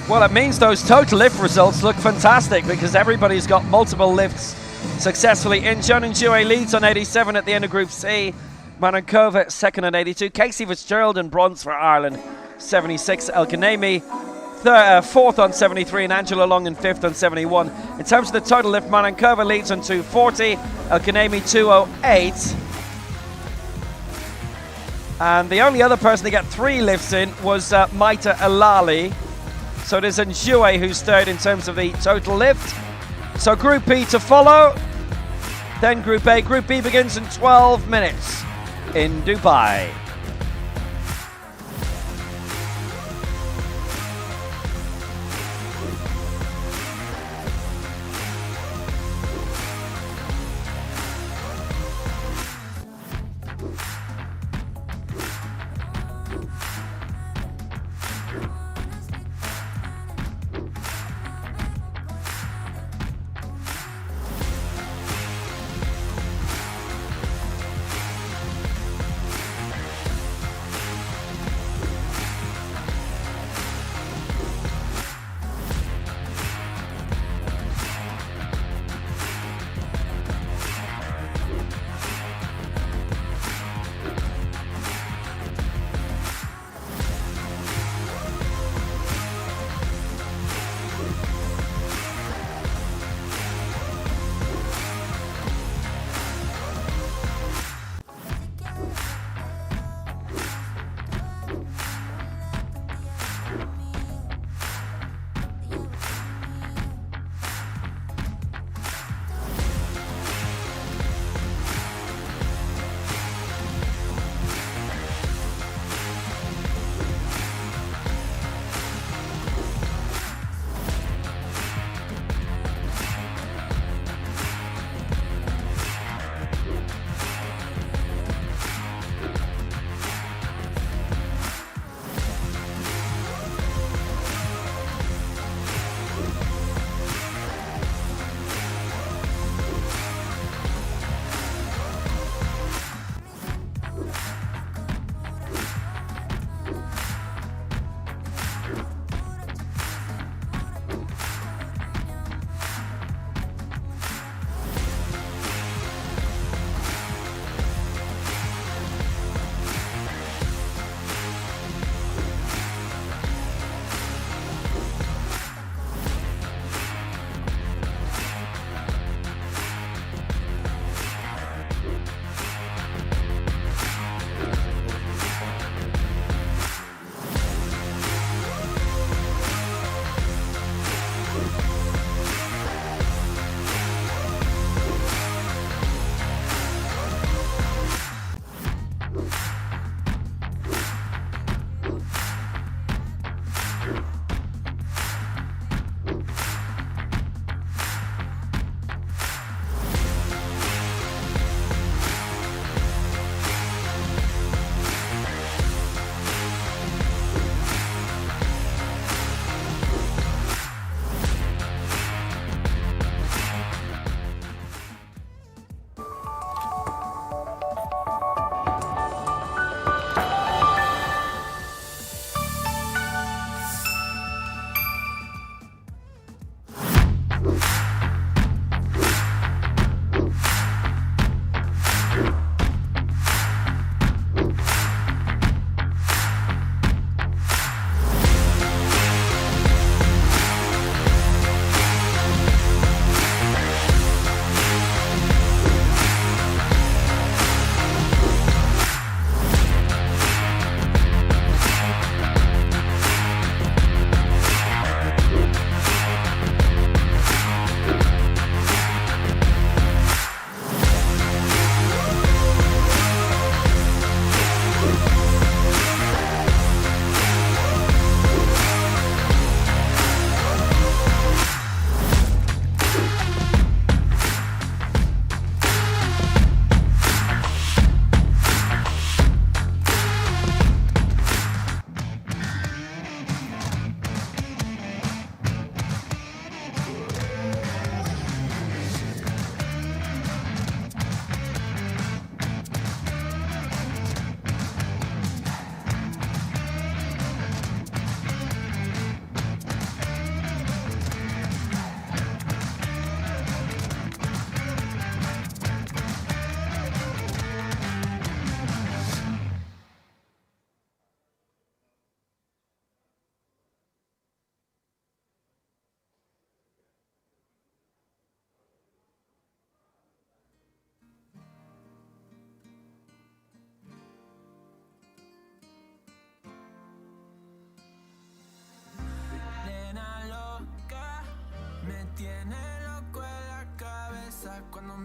well, it means those total lift results look fantastic because everybody's got multiple lifts successfully in. Shonan Jue leads on 87 at the end of Group C. Manankova second on 82. Casey Fitzgerald in bronze for Ireland, 76. Elkanemi fourth on 73, and Angela Long in fifth on 71. In terms of the total lift, Manankova leads on 240, Elkanemi 208. And the only other person to get 3 lifts in was Maita Elali. So it is Njue who's third in terms of the total lift. So Group B to follow, then Group A. Group B begins in 12 minutes in Dubai.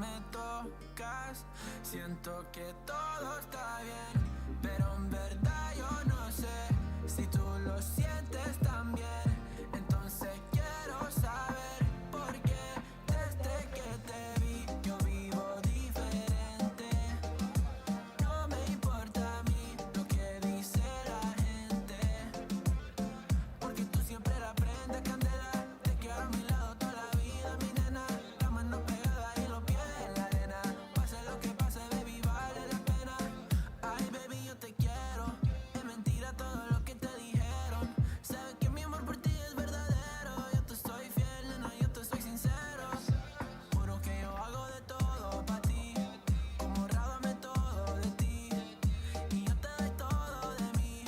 me tocas, siento que todo está bien, pero en verdad yo no sé si tú lo sientes también. Entonces quiero saber por qué desde que te vi yo vivo diferente. No me importa a mí lo que dice la gente, porque tú siempre la prendes candela. Te quiero a mi lado toda la vida, mi nena. La mano pegada y los pies en la arena. Pase lo que pase, baby, vale la pena. Ay, baby, yo te quiero. Es mentira todo lo que te dijeron. Sabes que mi amor por ti es verdadero. Yo te soy fiel, nena, yo te soy sincero. Juro que yo hago de todo pa' ti, como rábame todo de ti, y yo te doy todo de mí.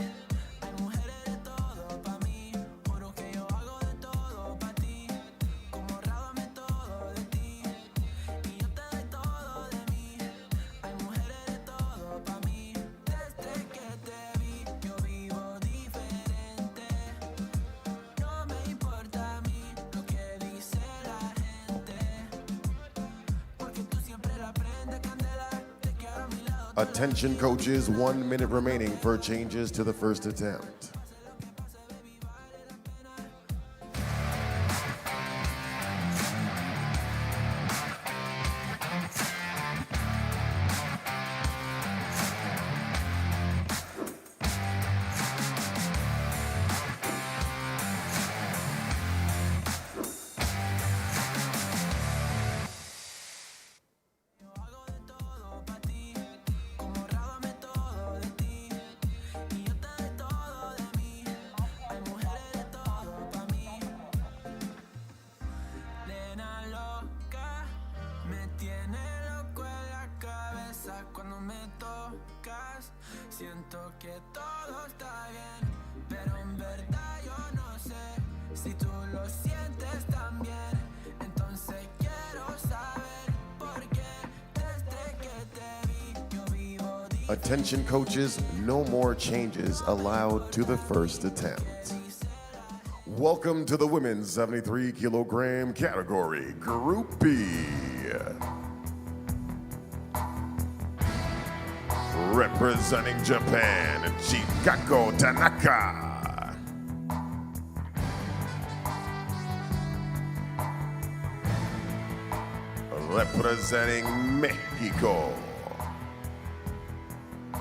Hay mujeres de todo pa' mí. Juro que yo hago de todo pa' ti, como rábame todo de ti, y yo te doy todo de mí. Hay mujeres de todo pa' mí. Desde que te vi yo vivo diferente. No me importa a mí lo que dice la gente, porque tú siempre la prendes candela. Te quiero a mi lado. Attention coaches, 1 minute remaining for changes to the first attempt. Como rábame todo de ti, y yo te doy todo de mí. Hay mujeres de todo pa' mí. Nena loca, me tiene loco en la cabeza cuando me tocas. Siento que todo está bien, pero en verdad yo no sé si tú lo sientes también. Entonces quiero saber por qué desde que te vi yo vivo diferente. Attention coaches, no more changes allowed to the first attempt. Welcome to the women's 73 kilogram category, Group B. Representing Japan, Chikako Tanaka. Representing Mexico,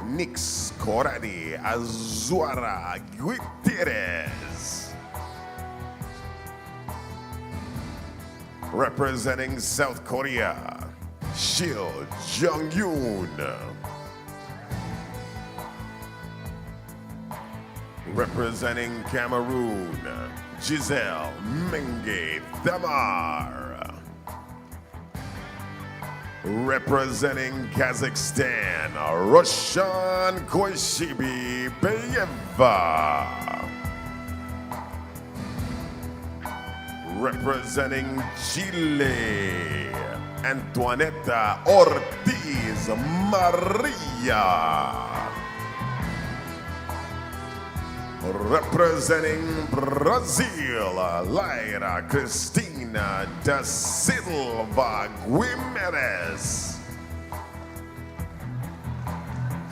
Nix Coradi Azuara Gutierrez. Representing South Korea, Shil Jong-yoon. Representing Cameroon, Giselle Menge Thamar. Representing Kazakhstan, Roshan Koishibi Beyeva. Representing Chile, Antoinetta Ortiz Maria. Representing Brazil, Lyra Cristina da Silva Guimarães.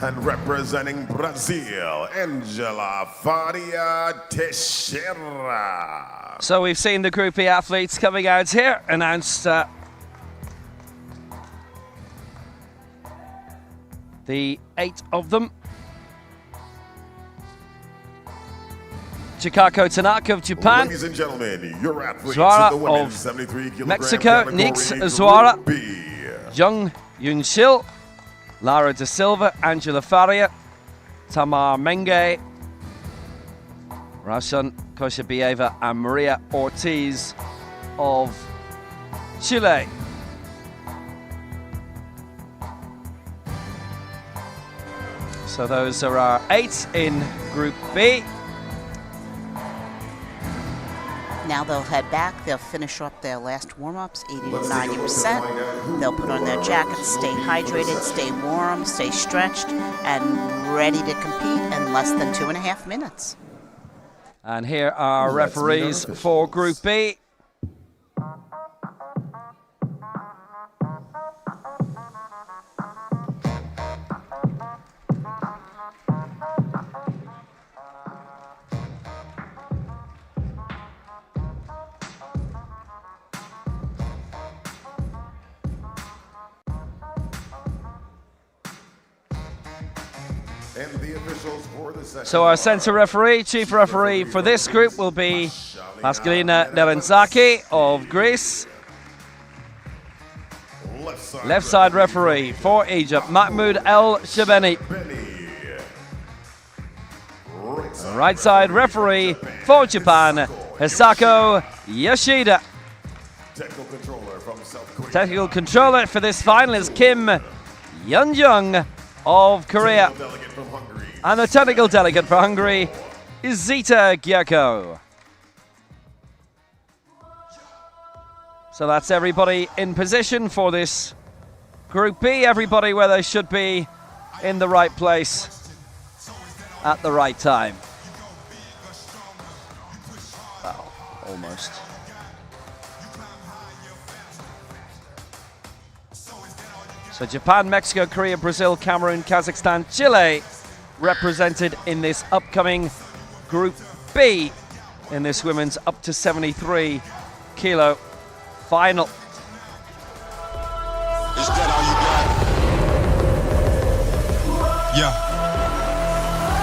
And representing Brazil, Angela Faria Teixeira. So we've seen the Group E athletes coming out here, announced the 8 of them. Chikako Tanaka of Japan. Ladies and gentlemen, your athletes Zuara in the women's of 73 kilogram Mexico, category, Nix Group Zuara. B. Jung Yun Shil, Lara da Silva, Angela Faria, Tamar Menge, Roshan Koishibieva, and Maria Ortiz of Chile. So those are our 8 in Group B. Now they'll head back, they'll finish up their last warm-ups, 80 to 90%. They'll put on their jackets, stay hydrated, stay warm, stay stretched, and ready to compete in less than 2.5 minutes. And here are referees for Group B. And the officials for the session So our center referee, chief referee for this group will be Pascalina Nerenzaki of Greece. Left side referee for Egypt, Mahmoud El Shabeni. Right side referee for Japan, Hisako Yoshida. Technical controller for this final is Kim Yeon-jung of Korea. And the technical delegate for Hungary is Zita Gyako. So that's everybody in position for this Group B. Everybody where they should be, in the right place at the right time. Well, almost. So Japan, Mexico, Korea, Brazil, Cameroon, Kazakhstan, Chile represented in this upcoming Group B in this women's up to 73 kilo final. Is that all you got? Yeah.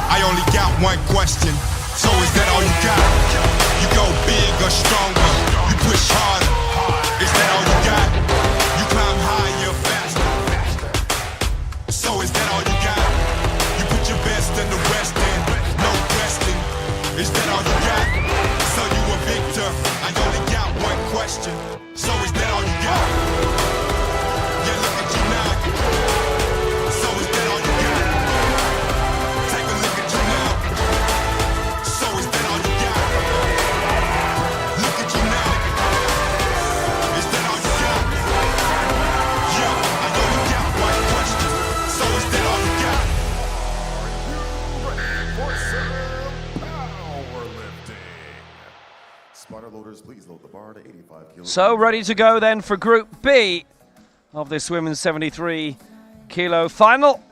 I only got one question. So is that all you got? You go big or stronger. You push harder. Is that all you got? You climb higher, faster. So is that all you got? You put your best in the West End. No question. Is that all you got? So you a victor. I only got one question. So is that all you got? Yeah, look at you now. So is that all you got? Take a look at you now. So is that all you got? Look at you now. Is that all you got? Yeah, I only got one question. So is that all you got? Powerlifting. Spotter loaders, please load the bar to 85 kilos. So ready to go then for Group B of this women's 73 kilo final.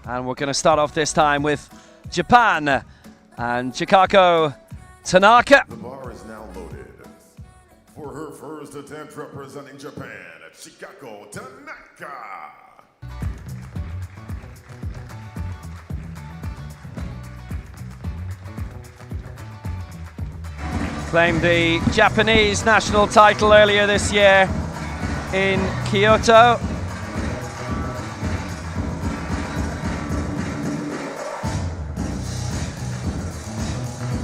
And we're going to start off this time with Japan and Chikako Tanaka. The bar is now loaded. For her first attempt representing Japan, Chikako Tanaka. Claimed the Japanese national title earlier this year in Kyoto.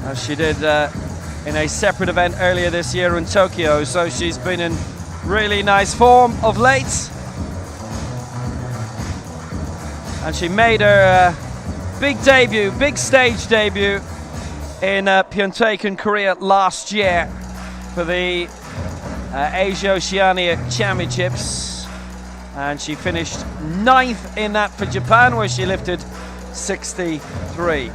As she did in a separate event earlier this year in Tokyo, so she's been in really nice form of late. And she made her big debut, big stage debut in Pyeongtaek, Korea last year for the Asia Oceania Championships, and she finished 9th in that for Japan, where she lifted 63.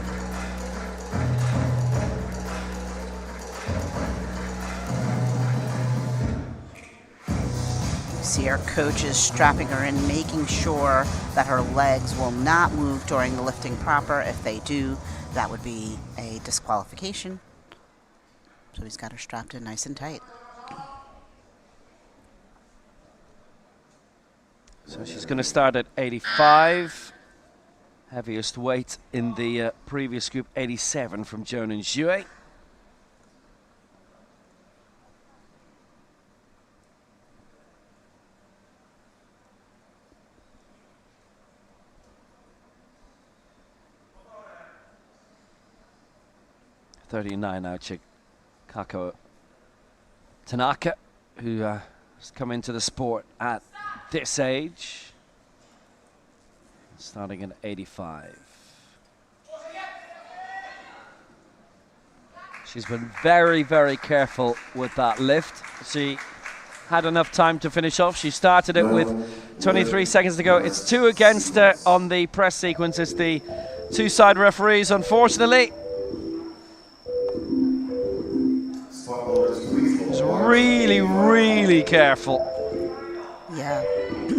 See our coaches strapping her in, making sure that her legs will not move during the lifting proper. If they do, that would be a disqualification. So he's got her strapped in nice and tight. So she's going to start at 85. Heaviest weight in the previous group, 87 from Jonan Jue. .39 now, Chikako Tanaka, who has come into the sport at this age, starting at 85. She's been very, very careful with that lift. She had enough time to finish off. She started it with 23 seconds to go. It's 2 against her on the press sequence. It's the two-side referees, unfortunately. It's really, really careful. Yeah,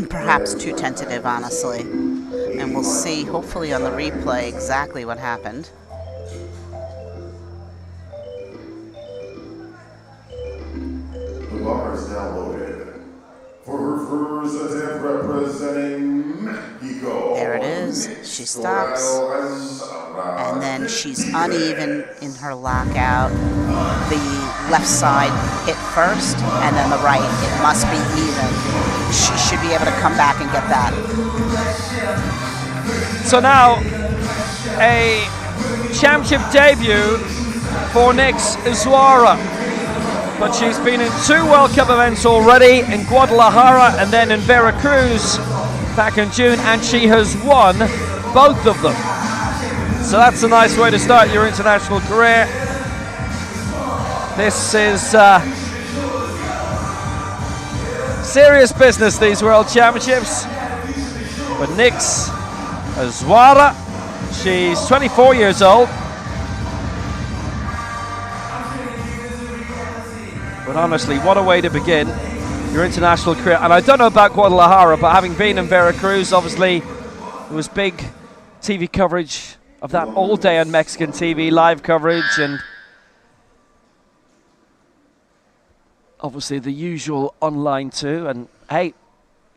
perhaps too tentative, honestly. And we'll see, hopefully on the replay, exactly what happened. The bar is now loaded. For her first attempt representing There it is. She stops. And then she's uneven in her lockout. The left side hit first, and then the right. It must be even. She should be able to come back and get that. So now, a championship debut for Nix Izuara. But she's been in 2 World Cup events already, in Guadalajara and then in Veracruz back in June, and she has won both of them. So that's a nice way to start your international career. This is serious business, these World Championships. But Nix Izuara, she's 24 years old. But honestly, what a way to begin your international career. And I don't know about Guadalajara, but having been in Veracruz, obviously, there was big TV coverage of that all day on Mexican TV, live coverage, and obviously the usual online too. And hey,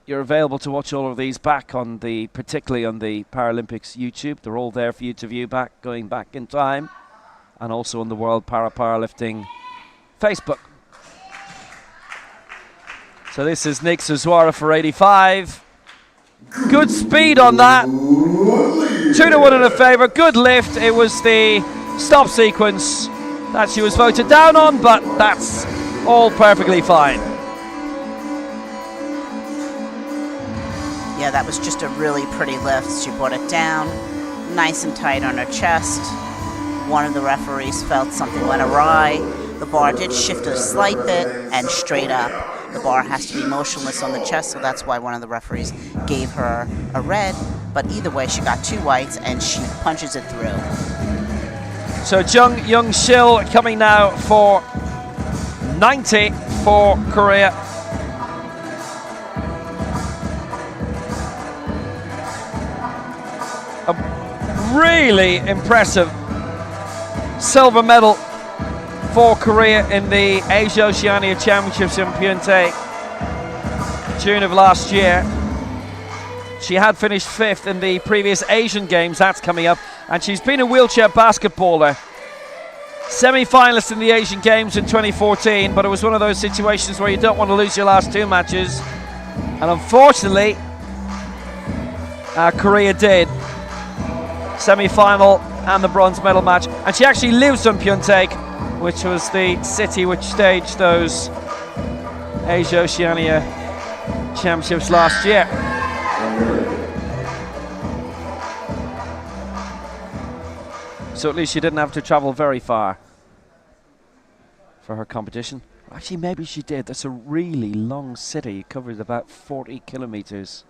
you're available to watch all of these back on the, particularly on the Paralympics YouTube. They're all there for you to view back, going back in time, and also on the World Powerlifting Facebook. So this is Nix Izuara for 85. Good speed on that. 2-1 in her favour. Good lift. It was the stop sequence that she was voted down on, but that's all perfectly fine. Yeah, that was just a really pretty lift. She brought it down, nice and tight on her chest. One of the referees felt something went awry. The bar did shift a slight bit and straight up. The bar has to be motionless on the chest, so that's why one of the referees gave her a red. But either way, she got 2 whites, and she punches it through. So Jung Young Shil coming now for 90 for Korea. A really impressive silver medal for Korea in the Asia Oceania Championships in Pyeongtaek, June of last year. She had finished 5th in the previous Asian Games, that's coming up, and she's been a wheelchair basketballer. Semi-finalist in the Asian Games in 2014, but it was one of those situations where you don't want to lose your last 2 matches, and unfortunately, Korea did. Semi-final and the bronze medal match, and she actually lives in Pyeongtaek, which was the city which staged those Asia Oceania Championships last year. So at least she didn't have to travel very far for her competition. Actually, maybe she did. That's a really long city. It covers about 40 kilometers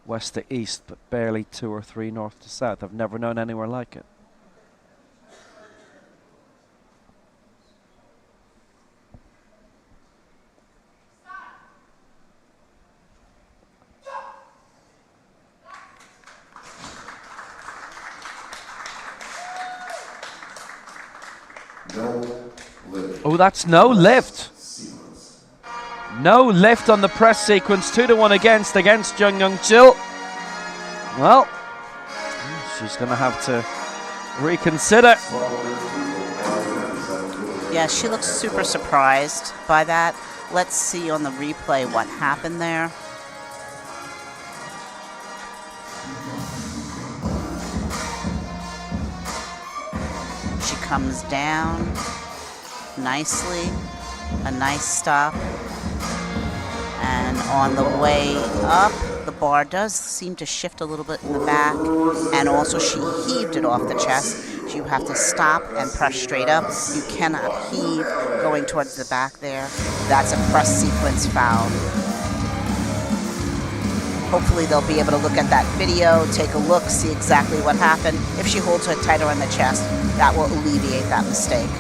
west to east, but barely 2 or 3 north to south. I've never known anywhere like it. Oh, that's no lift. No lift on the press sequence. 2-1 against Jung Young Chil. Well, she's going to have to reconsider. Yeah, she looks super surprised by that. Let's see on the replay what happened there. She comes down nicely, a nice stop, and on the way up, the bar does seem to shift a little bit in the back, and also she heaved it off the chest. You have to stop and press straight up. You cannot heave going towards the back there. That's a press sequence foul. Hopefully they'll be able to look at that video, take a look, see exactly what happened. If she holds her tighter on the chest, that will alleviate that mistake.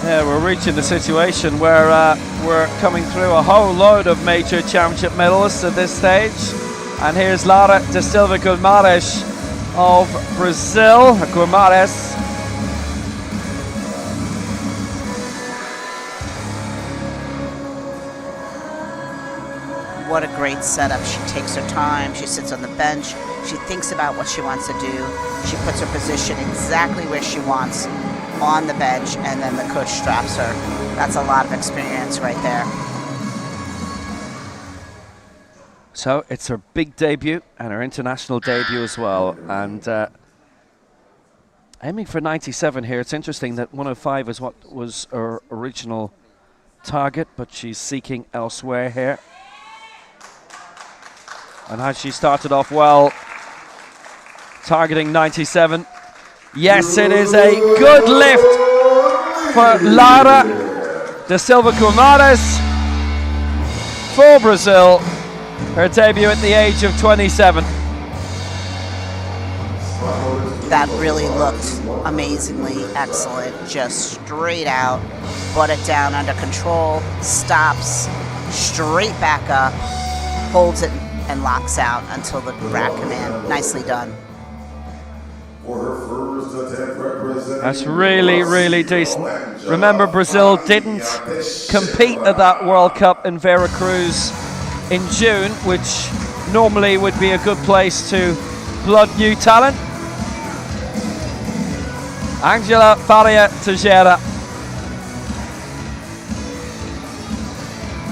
Yeah, we're reaching the situation where we're coming through a whole load of major championship medalists at this stage. And here's Lara da Silva Guimarães of Brazil. Guimarães What a great setup. She takes her time. She sits on the bench. She thinks about what she wants to do. She puts her position exactly where she wants on the bench, and then the coach straps her. That's a lot of experience right there. So it's her big debut and her international debut as well. And aiming for 97 here. It's interesting that 105 is what was her original target, but she's seeking elsewhere here. And has she started off well, targeting 97. Yes, it is a good lift for Lara da Silva Guimarães for Brazil. Her debut at the age of 27. That really looked amazingly excellent. Just straight out, brought it down under control, stops, straight back up, holds it and locks out until the rack command. Nicely done. That's really, really decent. Remember, Brazil didn't compete at that World Cup in Veracruz in June, which normally would be a good place to blood new talent. Angela Faria Teixeira,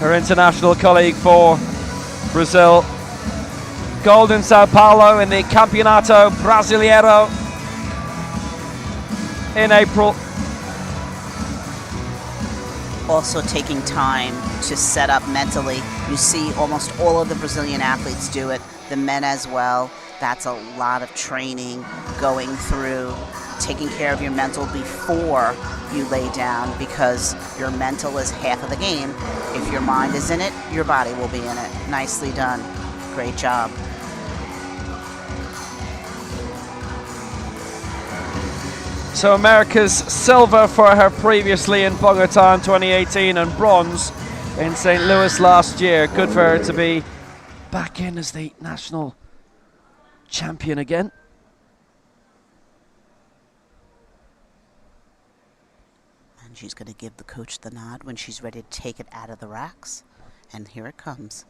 her international colleague for Brazil. Gold in Sao Paulo in the Campeonato Brasileiro in April. Also taking time to set up mentally. You see almost all of the Brazilian athletes do it, the men as well. That's a lot of training going through, taking care of your mental before you lay down, because your mental is half of the game. If your mind is in it, your body will be in it. Nicely done. Great job. So America's silver for her previously in Bogota in 2018 and bronze in St. Louis last year. Good for her to be back in as the national champion again. And she's going to give the coach the nod when she's ready to take it out of the racks. And here it comes.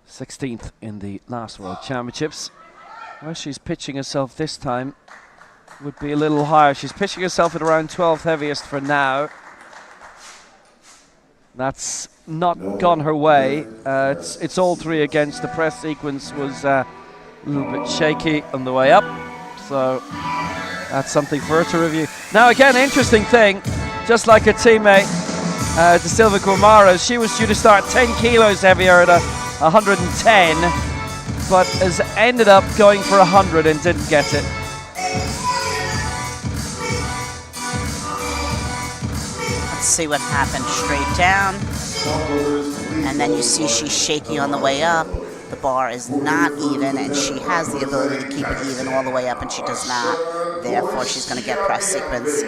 16th in the last World Championships. Where she's pitching herself this time would be a little higher. She's pitching herself at around 12th heaviest for now. That's not gone her way. It's all three against. The press sequence was a little bit shaky on the way up. So that's something for her to review. Now again, interesting thing, just like her teammate da Silva Guimarães, she was due to start 10 kilos heavier at 110. But has ended up going for 100 and didn't get it. Let's see what happened. Straight down. And then you see she's shaky on the way up. The bar is not even, and she has the ability to keep it even all the way up, and she does not. Therefore, she's going to get press sequence.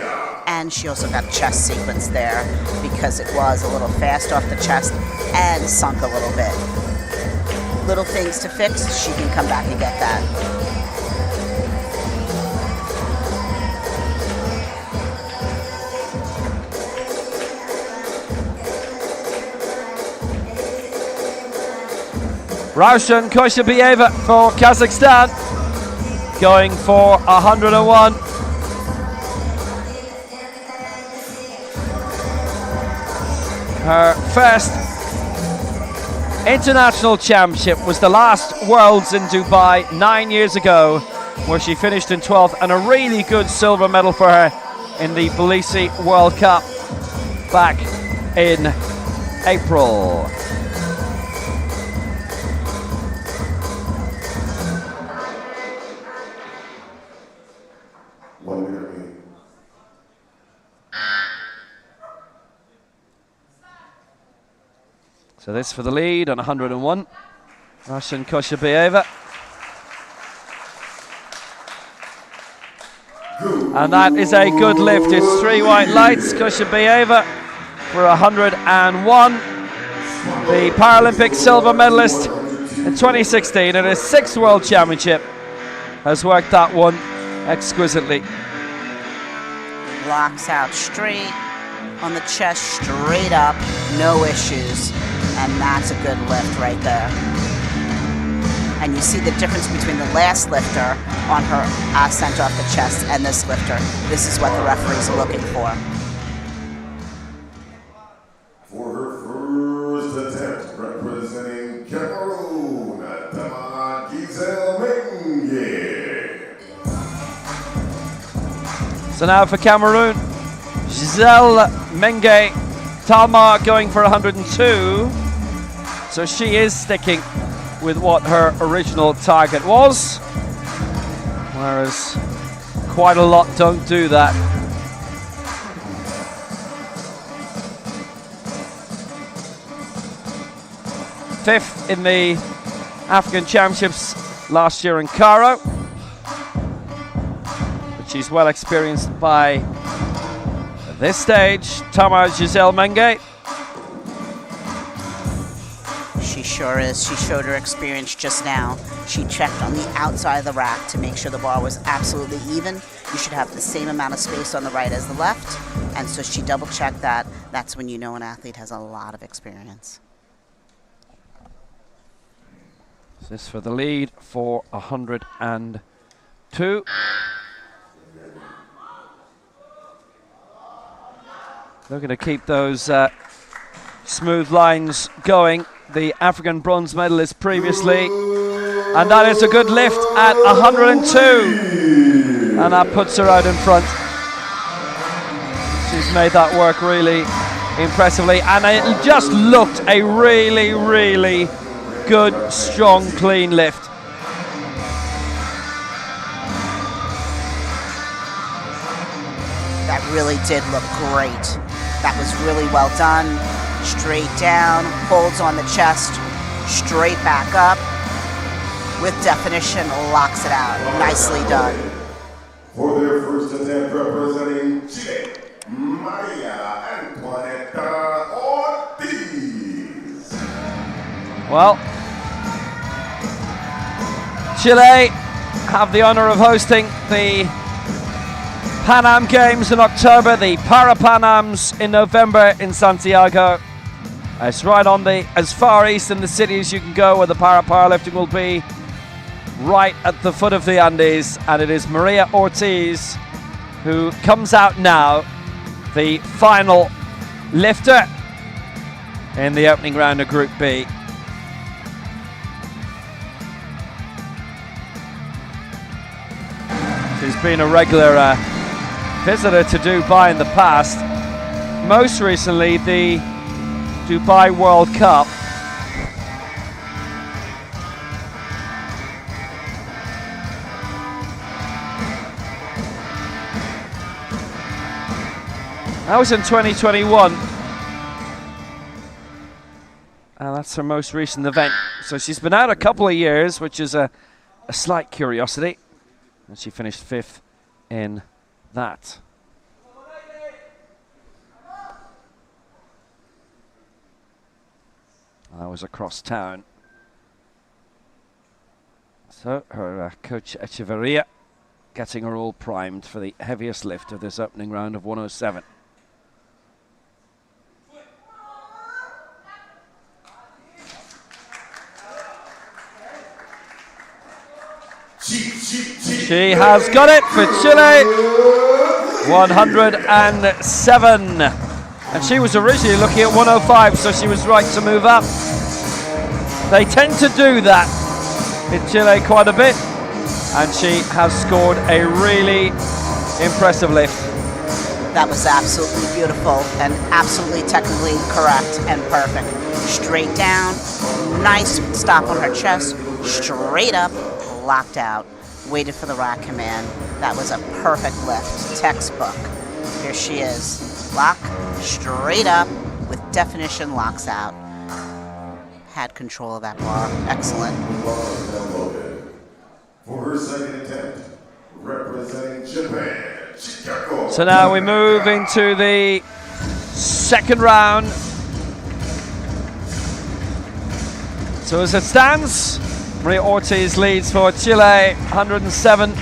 And she also got chest sequence there because it was a little fast off the chest and sunk a little bit. Little things to fix, she can come back and get that. Raushan Koshabieva for Kazakhstan, going for 101. Her first international championship was the last Worlds in Dubai 9 years ago, where she finished in 12th, and a really good silver medal for her in the Tbilisi World Cup back in April. So this for the lead on 101. Raushan Koshabieva. And that is a good lift. It's three white lights. Koshabieva for 101. The Paralympic silver medalist in 2016 and his 6th World Championship has worked that one exquisitely. Locks out straight, on the chest, straight up, no issues. And that's a good lift right there. And you see the difference between the last lifter on her ascent off the chest and this lifter. This is what the referees are looking for. For her first attempt, representing Cameroon, Tama Giselle Menge. So now for Cameroon, Giselle Menge, Tama going for 102. So she is sticking with what her original target was, whereas quite a lot don't do that. Fifth in the African Championships last year in Cairo. But she's well experienced by this stage. Tama Giselle Menge. She sure is. She showed her experience just now. She checked on the outside of the rack to make sure the bar was absolutely even. You should have the same amount of space on the right as the left. And so she double checked that. That's when you know an athlete has a lot of experience. This for the lead for 102. Looking to keep those smooth lines going. The African bronze medalist previously. And that is a good lift at 102. And that puts her out in front. She's made that work really impressively. And it just looked a really, really good, strong, clean lift. That really did look great. That was really well done. Straight down, holds on the chest, straight back up. With definition, locks it out. Nicely done. For their first attempt, representing Chile, Maria Antoinetta Ortiz. Well, Chile have the honor of hosting the Pan Am Games in October, the Pan Ams in November in Santiago. It's right on the as far east in the city as you can go, where the Paralifting will be, right at the foot of the Andes, and it is Maria Ortiz who comes out now, the final lifter in the opening round of Group B. She's been a regular visitor to Dubai in the past, most recently the Dubai World Cup. That was in 2021. And that's her most recent event. So she's been out a couple of years, which is a slight curiosity. And she finished 5th in that. That was across town. So her coach Echeverria getting her all primed for the heaviest lift of this opening round of 107. She has got it for Chile, 107. And she was originally looking at 105, so she was right to move up. They tend to do that in Chile quite a bit, and she has scored a really impressive lift. That was absolutely beautiful and absolutely technically correct and perfect. Straight down, nice stop on her chest, straight up, locked out, waited for the rack command. That was a perfect lift, textbook. Here she is, lock, straight up, with definition, locks out. Had control of that bar, excellent. For her second attempt, representing Japan, Chikako. So now we move into the second round. So as it stands, Maria Ortiz leads for Chile, 107.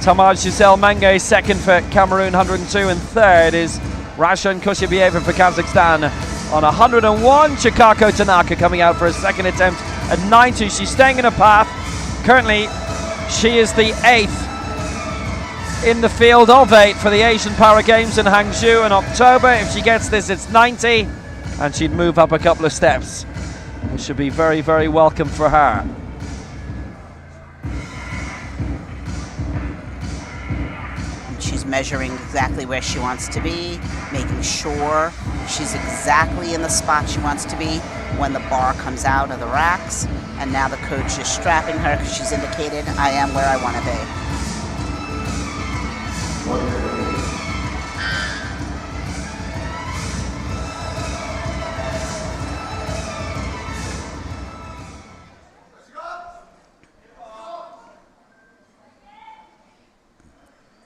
Tama Giselle Menge second for Cameroon, 102. And third is Rashan Kushibieva for Kazakhstan on 101. Chikako Tanaka coming out for a second attempt at 90. She's staying in her path. Currently, she is the 8th in the field of 8 for the Asian Para Games in Hangzhou in October. If she gets this, it's 90, and she'd move up a couple of steps, which should be very, very welcome for her. She's measuring exactly where she wants to be, making sure she's exactly in the spot she wants to be when the bar comes out of the racks. And now the coach is strapping her because she's indicated, I am where I want to be.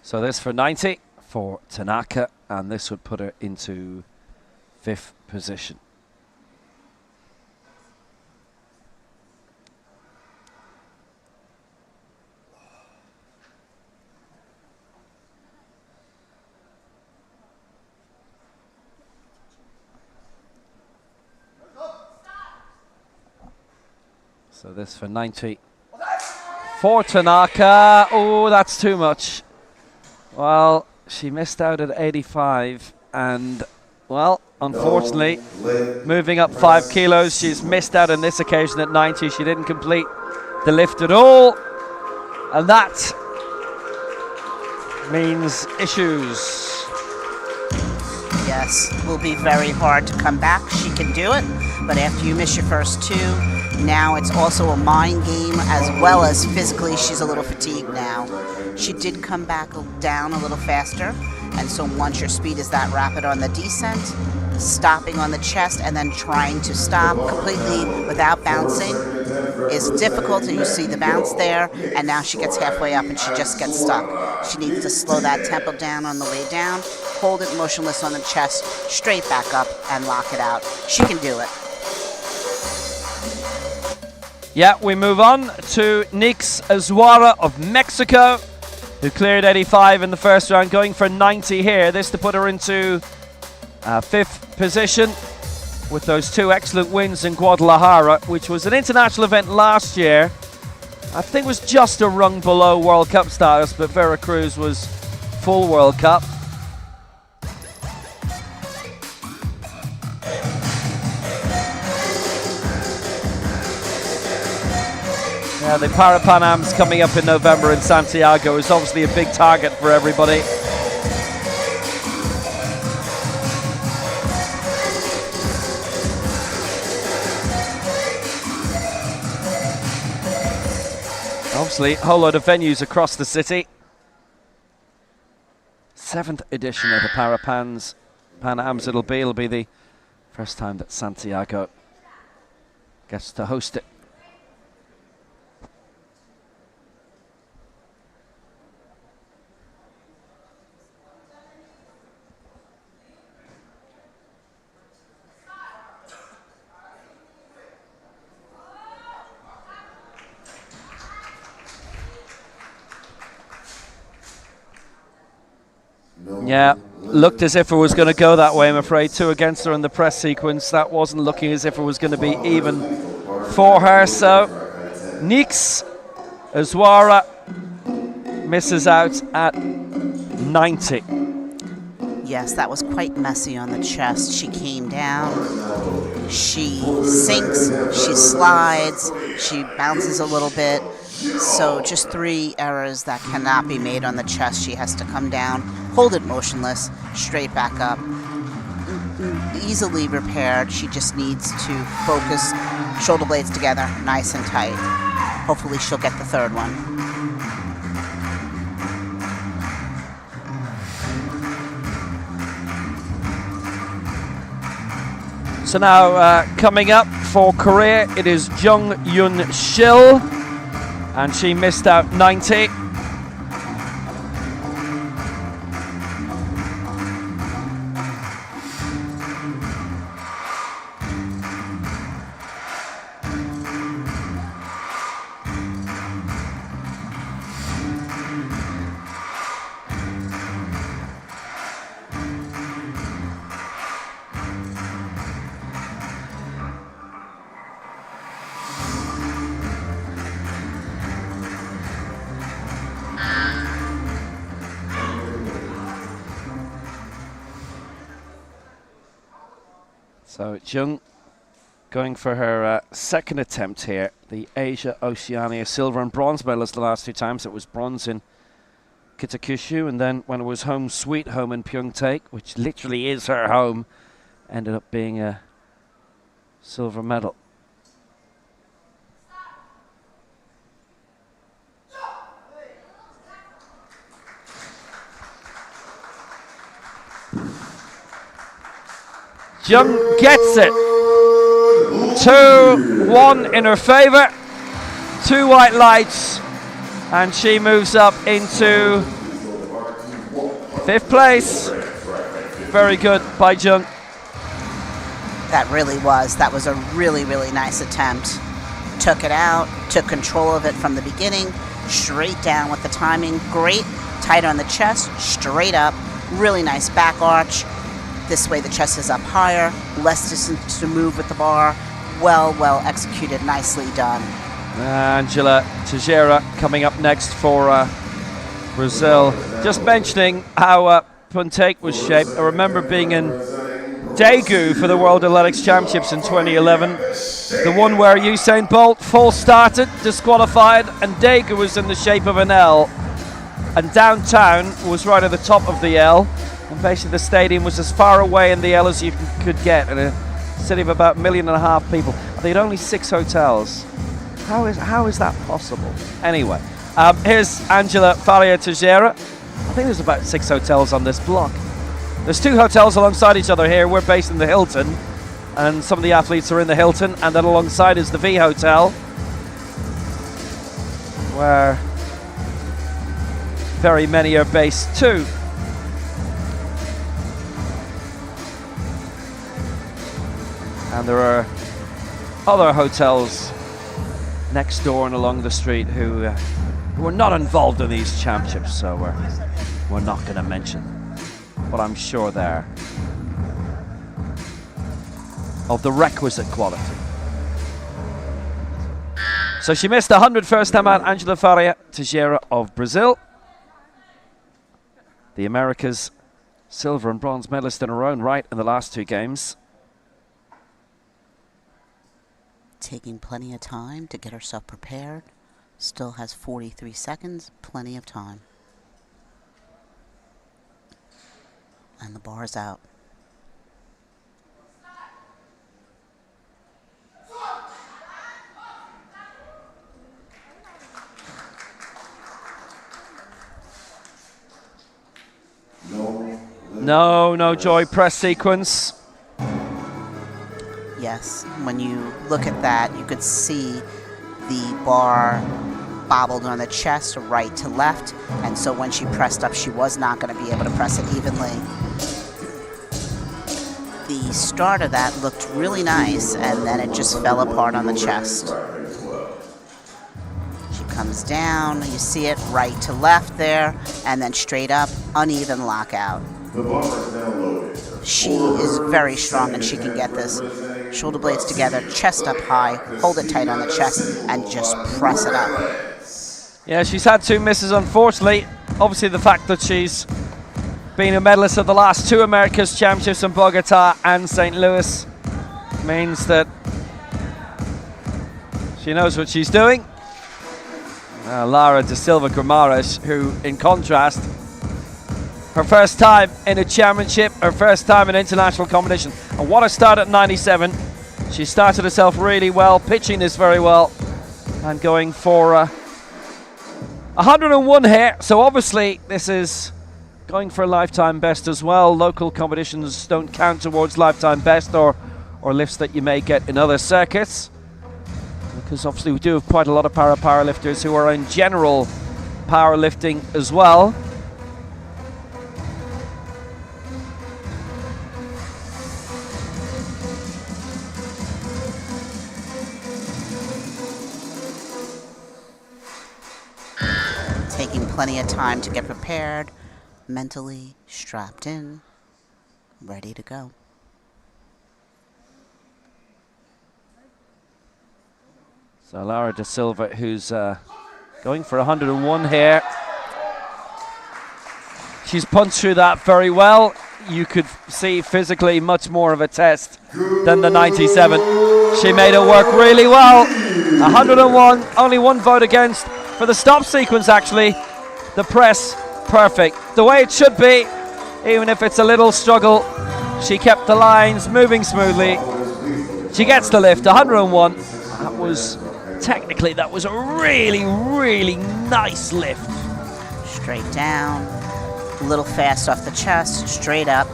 So this for 90 for Tanaka, and this would put her into 5th position. So this for 90 for Tanaka. Oh, that's too much. Well, she missed out at 85, and, well, unfortunately, moving up 5 kilos, she's missed out on this occasion at 90. She didn't complete the lift at all, and that means issues. Yes, will be very hard to come back. She can do it, but after you miss your first 2, now it's also a mind game as well as physically she's a little fatigued now. She did come back down a little faster, and so once your speed is that rapid on the descent, stopping on the chest and then trying to stop completely without bouncing is difficult, and you see the bounce there, and now she gets halfway up and she just gets stuck. She needs to slow that tempo down on the way down, hold it motionless on the chest, straight back up and lock it out. She can do it. Yeah, we move on to Nix Azuara of Mexico, who cleared 85 in the first round, going for 90 here. This to put her into 5th position with those 2 excellent wins in Guadalajara, which was an international event last year. I think it was just a rung below World Cup status, but Veracruz was full World Cup. Yeah, the Parapanams coming up in November in Santiago is obviously a big target for everybody. Obviously, a whole load of venues across the city. 7th edition of the Pan-Ams it'll be the first time that Santiago gets to host it. Yeah, looked as if it was going to go that way, I'm afraid. 2 against her in the press sequence. That wasn't looking as if it was going to be even for her. So, Nix Azuara misses out at 90. Yes, that was quite messy on the chest. She came down, she sinks, she slides, she bounces a little bit. So just 3 errors that cannot be made on the chest. She has to come down, hold it motionless, straight back up. Easily repaired. She just needs to focus, shoulder blades together, nice and tight. Hopefully she'll get the 3rd one. So now coming up for Korea, it is Jung Yun Shil, and she missed out 90. So Jung going for her second attempt here. The Asia Oceania silver and bronze medalist the last 2 times. It was bronze in Kitakyushu, and then when it was home sweet home in Pyeongtaek, which literally is her home, ended up being a silver medal. Jung gets it. 2-1 in her favor. 2 white lights, and she moves up into 5th place. Very good by Jung. That really was. That was a really, really nice attempt. Took it out, took control of it from the beginning, straight down with the timing. Great. Tight on the chest, straight up. Really nice back arch. This way the chest is up higher, less distance to move with the bar. Well executed, nicely done. Angela Teixeira coming up next for Brazil. Just mentioning how Pyeongtaek was shaped. I remember being in Daegu for the World Athletics Championships in 2011. The one where Usain Bolt false started, disqualified, and Daegu was in the shape of an L. And downtown was right at the top of the L. And basically the stadium was as far away in the L as you could get in a city of about 1.5 million people. They had only 6 hotels. How is that possible? Anyway, here's Angela Faria Teixeira. I think there's about 6 hotels on this block. There's 2 hotels alongside each other here. We're based in the Hilton, and some of the athletes are in the Hilton, and then alongside is the V Hotel, where very many are based too. And there are other hotels next door and along the street who are not involved in these championships, so we're not going to mention. But I'm sure they're of the requisite quality. So she missed 100 first time out, Angela Faria Teixeira of Brazil. The Americas silver and bronze medalist in her own right in the last 2 games. Taking plenty of time to get herself prepared. Still has 43 seconds, plenty of time. And the bar's out. No joy press sequence. Yes, when you look at that, you could see the bar bobbled on the chest right to left, and so when she pressed up, she was not going to be able to press it evenly. The start of that looked really nice, and then it just fell apart on the chest. She comes down, you see it right to left there, and then straight up, uneven lockout. The bar is now loaded. She is very strong, and she can get this. Shoulder blades together, chest up high, hold it tight on the chest, and just press it up. Yeah, she's had 2 misses, unfortunately. Obviously, the fact that she's been a medalist of the last 2 Americas Championships in Bogota and St. Louis means that she knows what she's doing. Lara da Silva Guimarães, who, in contrast, her first time in a championship, her first time in international competition. And what a start at 97. She started herself really well, pitching this very well, and going for 101 here. So obviously this is going for a lifetime best as well. Local competitions don't count towards lifetime best or lifts that you may get in other circuits, because obviously we do have quite a lot of powerlifters who are in general powerlifting as well. Taking plenty of time to get prepared, mentally strapped in, ready to go. So Lara da Silva, who's going for 101 here. She's punched through that very well. you could see physically much more of a test than the 97. She made it work really well. 101, only one vote against for the stop sequence actually. The press, perfect. The way it should be, even if it's a little struggle. She kept the lines moving smoothly. She gets the lift, 101. That was, technically, that was a really, really nice lift. Straight down, a little fast off the chest, straight up.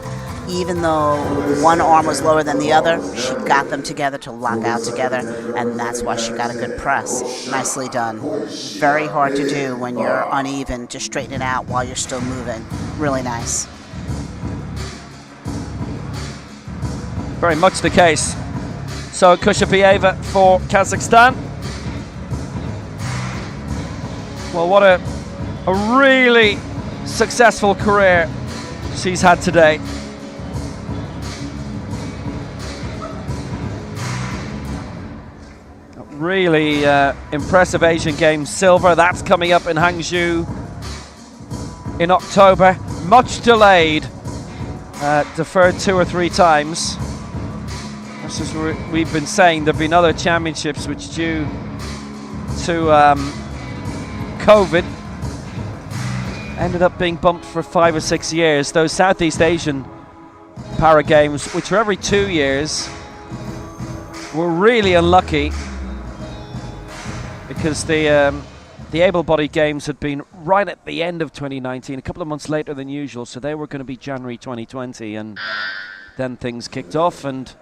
Even though one arm was lower than the other, she got them together to lock out together, and that's why she got a good press. Nicely done. Very hard to do when you're uneven, to straighten it out while you're still moving. Really nice. Very much the case. So Kushapieva for Kazakhstan. Well, what a really successful career she's had today. Really impressive Asian Games silver. That's coming up in Hangzhou in October. Much delayed, deferred 2 or 3 times. That's just we've been saying. There've been other championships which, due to COVID, ended up being bumped for 5 or 6 years. Those Southeast Asian Para Games, which are every 2 years, were really unlucky because the able-bodied games had been right at the end of 2019, a couple of months later than usual, so they were going to be January 2020, and then things kicked off, and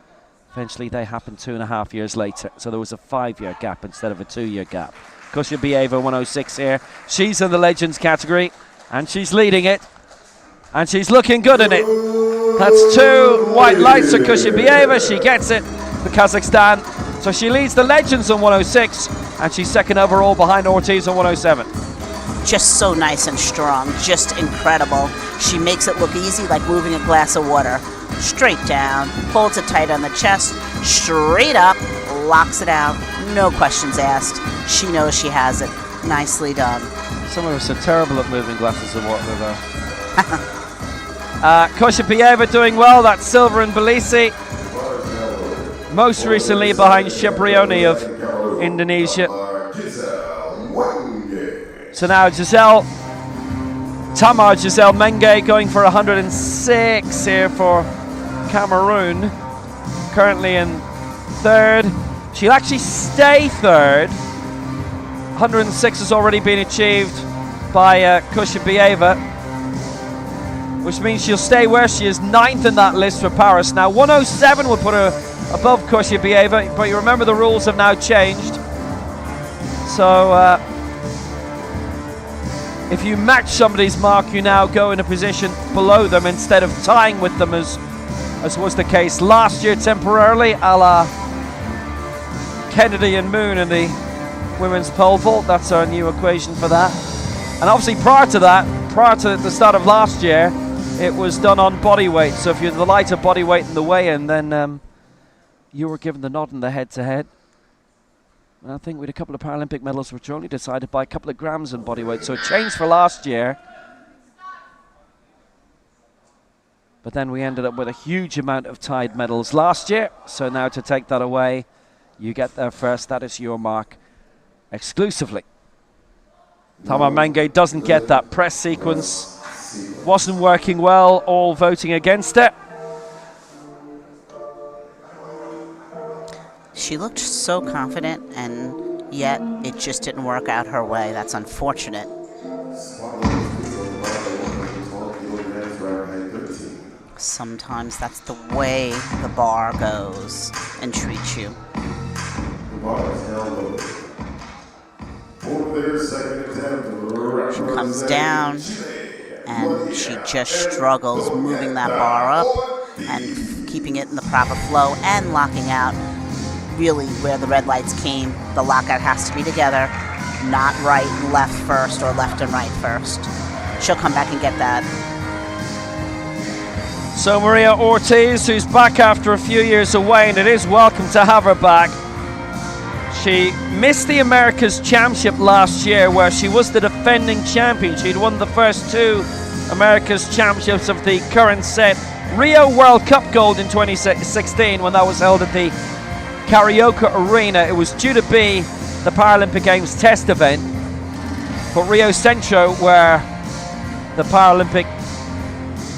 eventually they happened 2.5 years later. So there was a 5-year gap instead of a 2-year gap. Kushapieva 106 here. She's in the Legends category, and she's leading it, and she's looking good in it. That's 2 white lights for Kushapieva. She gets it for Kazakhstan. So she leads the Legends on 106, and she's second overall behind Ortiz on 107. Just so nice and strong, just incredible. She makes it look easy, like moving a glass of water. Straight down, holds it tight on the chest, straight up, locks it out, no questions asked. She knows she has it. Nicely done. Some of us are terrible at moving glasses of water, though. Kushapieva doing well. That's silver in Tbilisi. Most recently behind Sheprioni of Indonesia. So now Tamar Giselle Menge going for 106 here for Cameroon. Currently in 3rd. She'll actually stay 3rd. 106 has already been achieved by Kushapieva, which means she'll stay where she is, 9th in that list for Paris. Now 107 would put her above Kushapieva, but you remember the rules have now changed. So if you match somebody's mark, you now go in a position below them instead of tying with them, as was the case last year temporarily, a la Kennedy and Moon in the women's pole vault. That's our new equation for that. And obviously prior to the start of last year, it was done on body weight. So if you're the lighter body weight in the weigh-in, then you were given the nod in the head-to-head. And I think we had a couple of Paralympic medals which were only decided by a couple of grams in body weight. So it changed for last year. But then we ended up with a huge amount of tied medals last year. So now to take that away, you get there first. That is your mark exclusively. Tamar Menge doesn't get that press sequence. Wasn't working well, all voting against it. She looked so confident, and yet it just didn't work out her way. That's unfortunate. Sometimes that's the way the bar goes and treats you. She comes down, and she just struggles moving that bar up and keeping it in the proper flow and locking out. Really, where the red lights came, the lockout has to be together, not right and left first or left and right first. She'll come back and get that. So Maria Ortiz, who's back after a few years away, and it is welcome to have her back. She missed the America's Championship last year, where she was the defending champion. She'd won the first 2 America's Championships of the current set Rio World Cup gold in 2016 when that was held at the Carioca Arena. It was due to be the Paralympic Games test event, but Rio Centro, where the Paralympic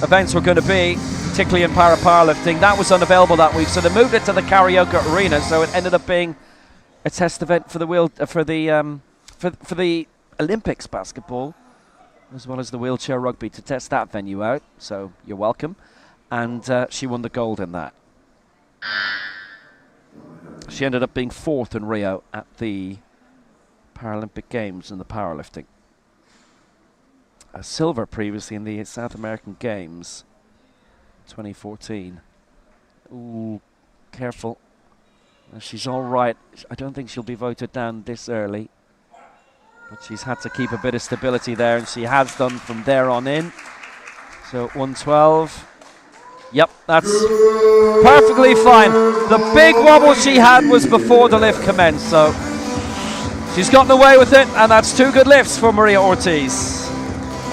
events were going to be, particularly in powerlifting, that was unavailable that week, so they moved it to the Carioca Arena. So it ended up being a test event for the Olympics basketball, as well as the wheelchair rugby, to test that venue out. So you're welcome. And she won the gold in that. She ended up being 4th in Rio at the Paralympic Games in the powerlifting. A silver previously in the South American Games 2014. Ooh, careful. She's all right. I don't think she'll be voted down this early, but she's had to keep a bit of stability there, and she has done from there on in. So 112. Yep, that's perfectly fine. The big wobble she had was before the lift commenced, so she's gotten away with it, and that's 2 good lifts for Maria Ortiz.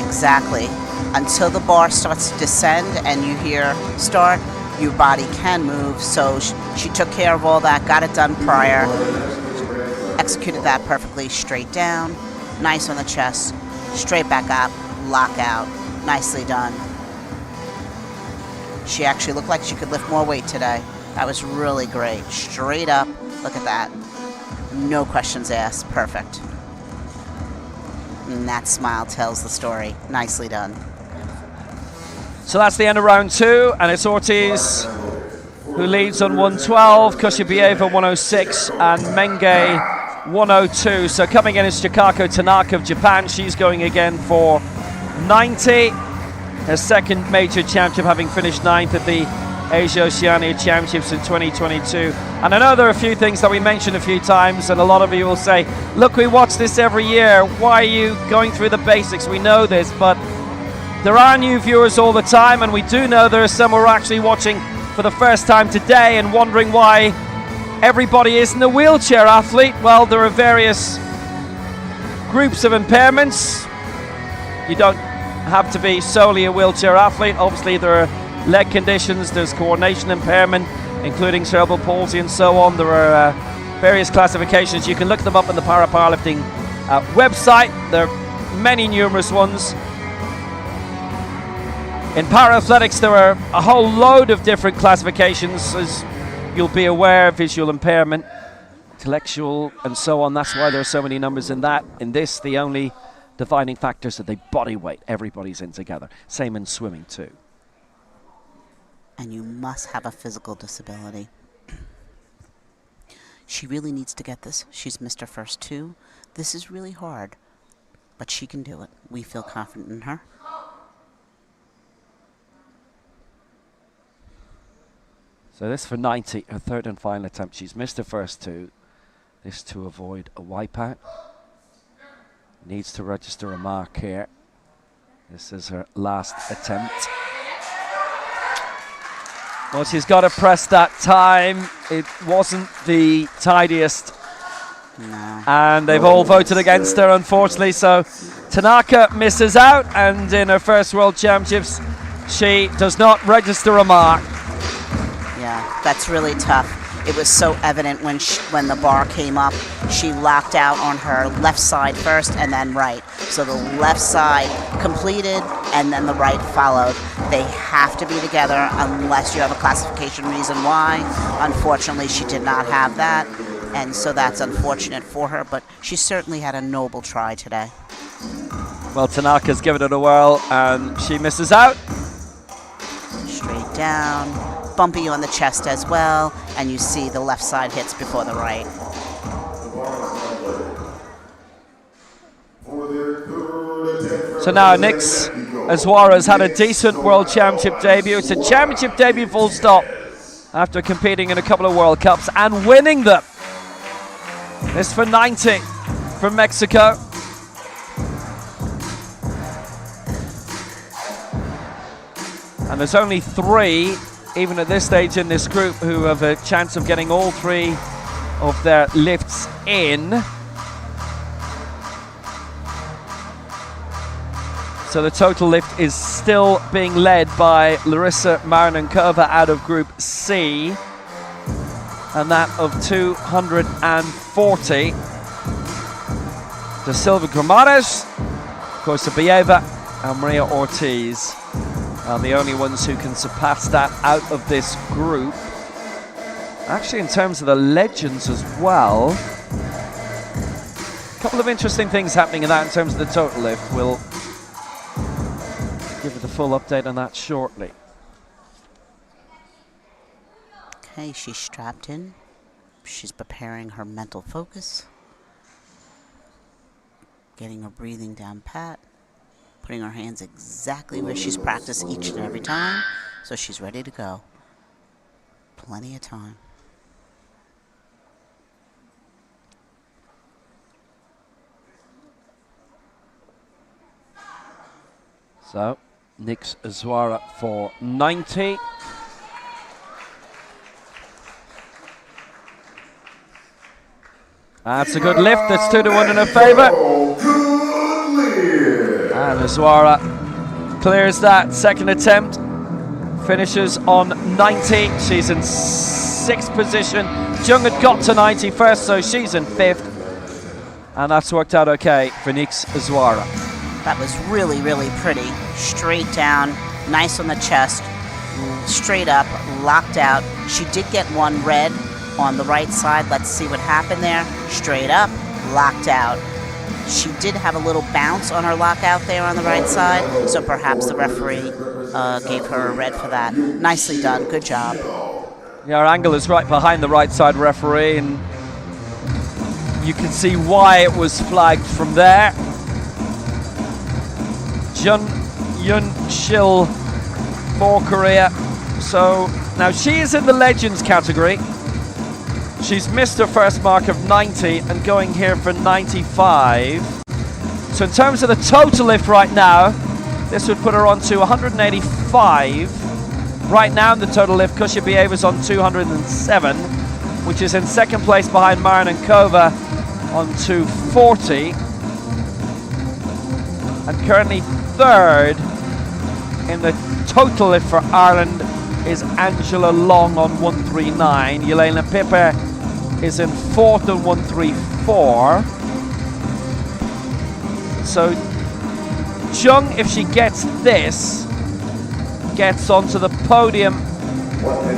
Exactly. Until the bar starts to descend and you hear start, your body can move. So she took care of all that, got it done prior, executed that perfectly. Straight down, nice on the chest, straight back up, lock out, nicely done. She actually looked like she could lift more weight today. That was really great. Straight up, look at that. No questions asked, perfect. And that smile tells the story. Nicely done. So that's the end of round 2, and it's Ortiz who leads on 112, Kushibieva 106, and Menge 102. So coming in is Chikako Tanaka of Japan. She's going again for 90. Her second major championship, having finished 9th at the Asia Oceania Championships in 2022. And I know there are a few things that we mentioned a few times, and a lot of you will say, look, we watch this every year. Why are you going through the basics? We know this, but there are new viewers all the time, and we do know there are some who are actually watching for the first time today and wondering why everybody isn't a wheelchair athlete. Well, there are various groups of impairments. You don't have to be solely a wheelchair athlete. Obviously, there are leg conditions, there's coordination impairment, including cerebral palsy and so on. There are various classifications. You can look them up on the Powerlifting website. There are many numerous ones. In para-athletics, there are a whole load of different classifications, as you'll be aware: visual impairment, intellectual, and so on. That's why there are so many numbers in that. In this, the only defining factors are the body weight. Everybody's in together. Same in swimming too. And you must have a physical disability. She really needs to get this. She's Mr. First too. This is really hard, but she can do it. We feel confident in her. So this for 90, her third and final attempt. She's missed her first 2. This to avoid a wipeout. Needs to register a mark here. This is her last attempt. Well, she's got to press that time. It wasn't the tidiest. No. And they've all voted against her, unfortunately. So Tanaka misses out, and in her first World Championships, she does not register a mark. Yeah, that's really tough. It was so evident when the bar came up. She locked out on her left side first and then right. So the left side completed and then the right followed. They have to be together unless you have a classification reason why. Unfortunately, she did not have that, and so that's unfortunate for her, but she certainly had a noble try today. Well, Tanaka's given it a whirl and she misses out. Straight down. Bumpy on the chest as well, and you see the left side hits before the right. So now Nix Azuara's had a decent World Championship debut. It's a championship debut full stop after competing in a couple of World Cups and winning them. This for 90 from Mexico. And there's only 3, even at this stage in this group, who have a chance of getting all 3 of their lifts in. So the total lift is still being led by Larissa Marnenkova out of Group C, and that of 240. Da Silva Gramares, Korsabieva, and Maria Ortiz are the only ones who can surpass that out of this group. Actually, in terms of the legends as well, a couple of interesting things happening in that in terms of the total lift. We'll give you the full update on that shortly. Okay, she's strapped in. She's preparing her mental focus. Getting her breathing down pat. Putting her hands exactly where she's practiced each and every time. So she's ready to go. Plenty of time. So, Nix Zwara for 90. That's a good lift. That's 2-1 in her favour. And Zwara clears that second attempt. Finishes on 90. She's in 6th position. Jung had got to 90 first, so she's in 5th. And that's worked out okay for Nix Zwara. That was really, really pretty. Straight down, nice on the chest, straight up, locked out. She did get one red on the right side. Let's see what happened there. Straight up, locked out. She did have a little bounce on her lockout there on the right side, so perhaps the referee gave her a red for that. Nicely done, good job. Yeah, our angle is right behind the right side referee, and you can see why it was flagged from there. Jun Yun Shil for Korea. So now she is in the legends category. She's missed her first mark of 90 and going here for 95. So in terms of the total lift right now, this would put her on to 185. Right now in the total lift, Kushabieva's on 207, which is in second place behind Marnenkova on 240. And currently third in the total lift for Ireland is Angela Long on 139. Yelena Piper is in 4th on 134. So Jung, if she gets this, gets onto the podium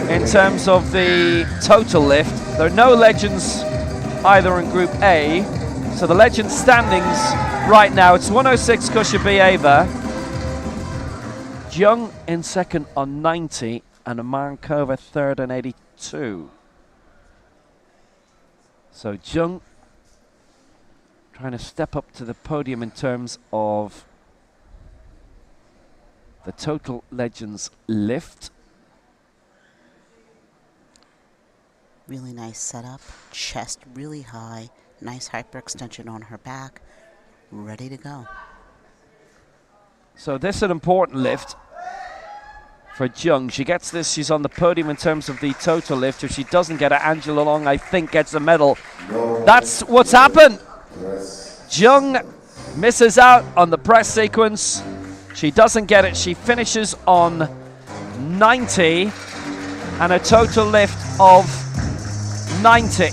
in terms of the total lift. There are no legends either in Group A. So the legend standings right now, it's 106 Kushabieva. Jung in second on 90 and Marnenkova third on 82. So Jung trying to step up to the podium in terms of the total legends lift. Really nice setup, chest really high, nice hyperextension on her back, ready to go. So this is an important lift for Jung. She gets this, she's on the podium in terms of the total lift. If she doesn't get it, Angela Long, I think, gets a medal. That's what's happened. Jung misses out on the press sequence. She doesn't get it. She finishes on 90 and a total lift of 90.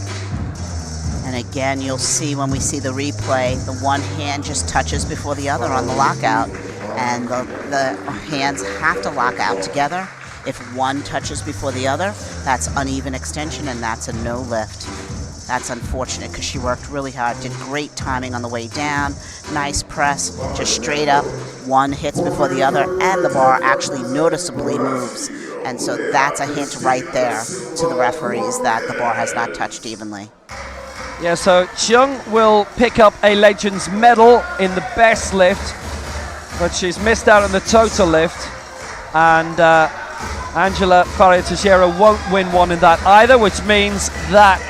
And again, you'll see when we see the replay, the one hand just touches before the other on the lockout. And the hands have to lock out together. If one touches before the other, that's uneven extension and that's a no lift. That's unfortunate because she worked really hard, did great timing on the way down, nice press, just straight up, one hits before the other, and the bar actually noticeably moves. And so that's a hint right there to the referees that the bar has not touched evenly. Yeah, so Jung will pick up a Legends medal in the best lift, but she's missed out on the total lift, and Angela Faria-Teixeira won't win one in that either, which means that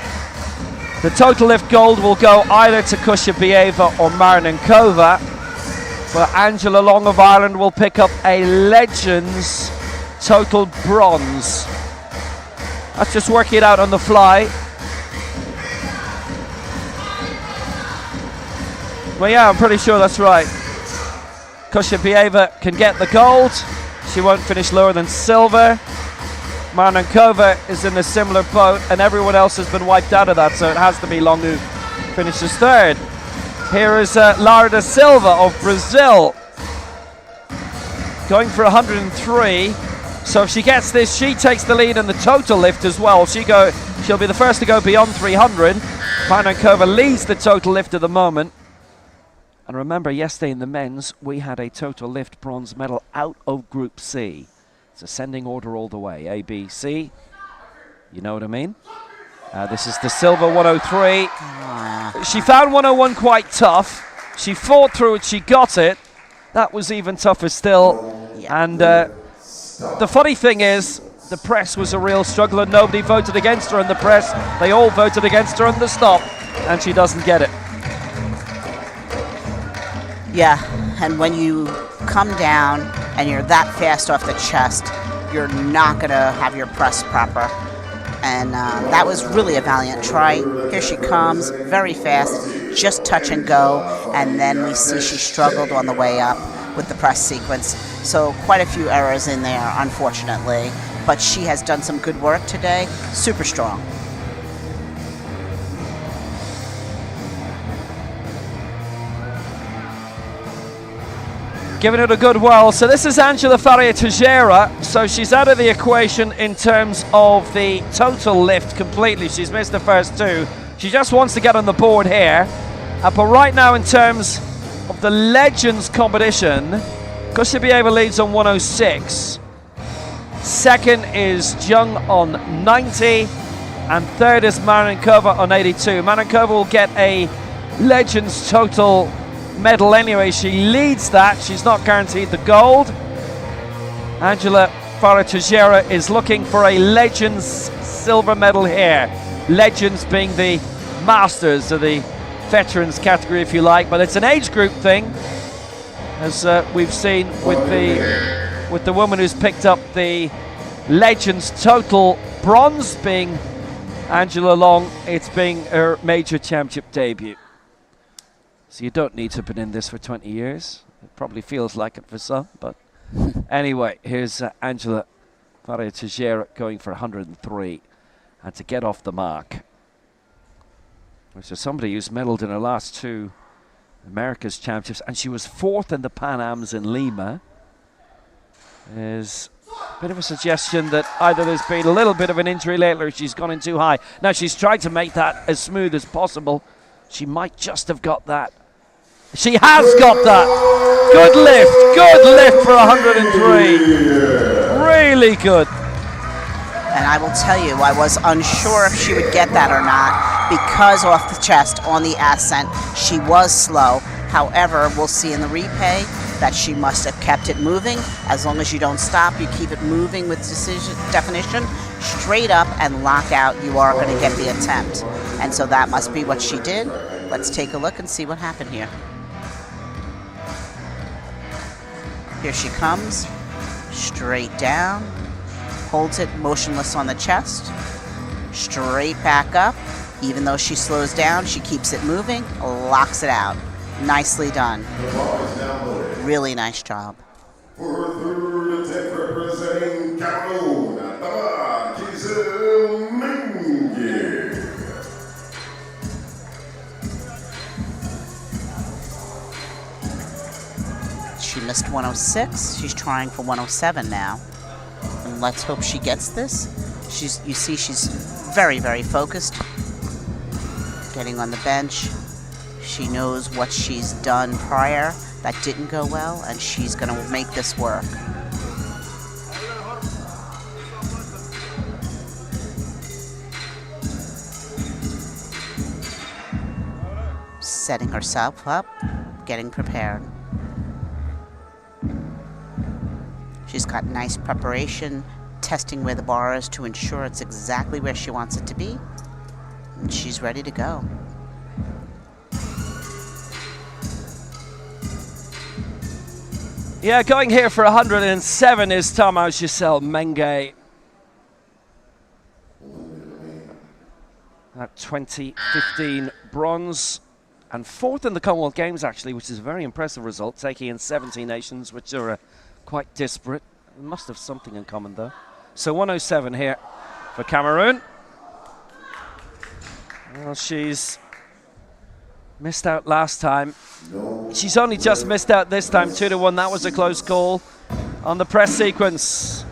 the total lift gold will go either to Kushabieva or Marnenkova, but Angela Long of Ireland will pick up a Legends total bronze. Let's just work it out on the fly. Well, yeah, I'm pretty sure that's right. Kushabieva can get the gold. She won't finish lower than silver. Marnankova is in a similar boat, and everyone else has been wiped out of that, so it has to be Long who finishes third. Here is Lara da Silva of Brazil, going for 103. So if she gets this, she takes the lead in the total lift as well. She'll be the first to go beyond 300. Marnankova leads the total lift at the moment. And remember, yesterday in the men's, we had a total lift bronze medal out of Group C. It's ascending order all the way. A, B, C. You know what I mean? This is the Silva 103. She found 101 quite tough. She fought through it. She got it. That was even tougher still. Yeah. And the funny thing is, the press was a real struggle and nobody voted against her in the press. They all voted against her in the stop, and she doesn't get it. Yeah, and when you come down and you're that fast off the chest, you're not going to have your press proper. And that was really a valiant try. Here she comes, very fast, just touch and go. And then we see she struggled on the way up with the press sequence. So quite a few errors in there, unfortunately. But she has done some good work today. Super strong. Giving it a good whirl. So this is Angela Faria Teixeira. So she's out of the equation in terms of the total lift completely. She's missed the first two. She just wants to get on the board here. But right now, in terms of the Legends competition, Kushabieva leads on 106. Second is Jung on 90. And third is Marnankova on 82. Marnankova will get a Legends total medal anyway. She leads that. She's not guaranteed the gold. Angela Faria Teixeira is looking for a Legends silver medal here. Legends being the masters of the veterans category, if you like, but it's an age group thing, as we've seen with the woman who's picked up the Legends total bronze, being Angela Long. It's being her major championship debut. So you don't need to have been in this for 20 years. It probably feels like it for some, but anyway, here's Angela Faria Teixeira going for 103. And to get off the mark, which is somebody who's medaled in her last two America's championships, and she was fourth in the Pan Ams in Lima, is a bit of a suggestion that either there's been a little bit of an injury lately or she's gone in too high. Now she's tried to make that as smooth as possible. She might just have got that. She has got that. Good lift for 103. Really good. And I will tell you, I was unsure if she would get that or not, because off the chest on the ascent, she was slow. However, we'll see in the replay that she must have kept it moving. As long as you don't stop, you keep it moving with definition, straight up and lock out, you are going to get the attempt. And so that must be what she did. Let's take a look and see what happened here. Here she comes, straight down, holds it motionless on the chest, straight back up. Even though she slows down, she keeps it moving, locks it out. Nicely done. Really nice job. For third attempt representing Cameroon, She missed 106. She's trying for 107 now. And let's hope she gets this. You see she's very, very focused. Getting on the bench. She knows what she's done prior that didn't go well, and she's going to make this work. Setting herself up, getting prepared. She's got nice preparation, testing where the bar is to ensure it's exactly where she wants it to be. And she's ready to go. Yeah, going here for 107 is Tamar Giselle Menge. That 2015 bronze and 4th in the Commonwealth Games, actually, which is a very impressive result, taking in 17 nations, which are quite disparate. They must have something in common, though. So 107 here for Cameroon. Well, she's missed out last time. She's only just missed out this time, 2-1. That was a close call on the press sequence.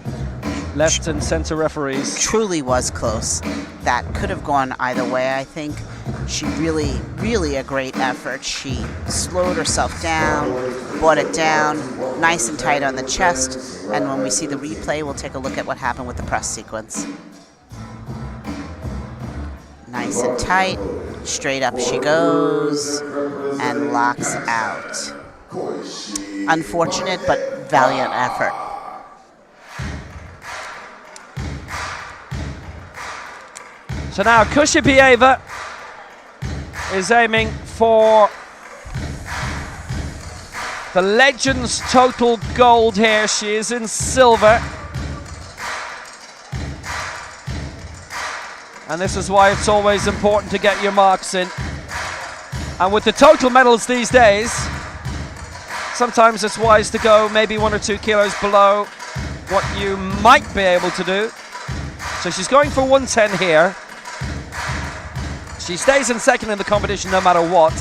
Left and center referees. Truly was close. That could have gone either way, I think. She really a great effort. She slowed herself down, brought it down, nice and tight on the chest. And when we see the replay, we'll take a look at what happened with the press sequence. Nice and tight, straight up she goes, and locks out. Unfortunate, but valiant effort. So now Kushabieva is aiming for the Legends total gold here. She is in silver. And this is why it's always important to get your marks in. And with the total medals these days, sometimes it's wise to go maybe 1 or 2 kilos below what you might be able to do. So she's going for 110 here. She stays in second in the competition no matter what,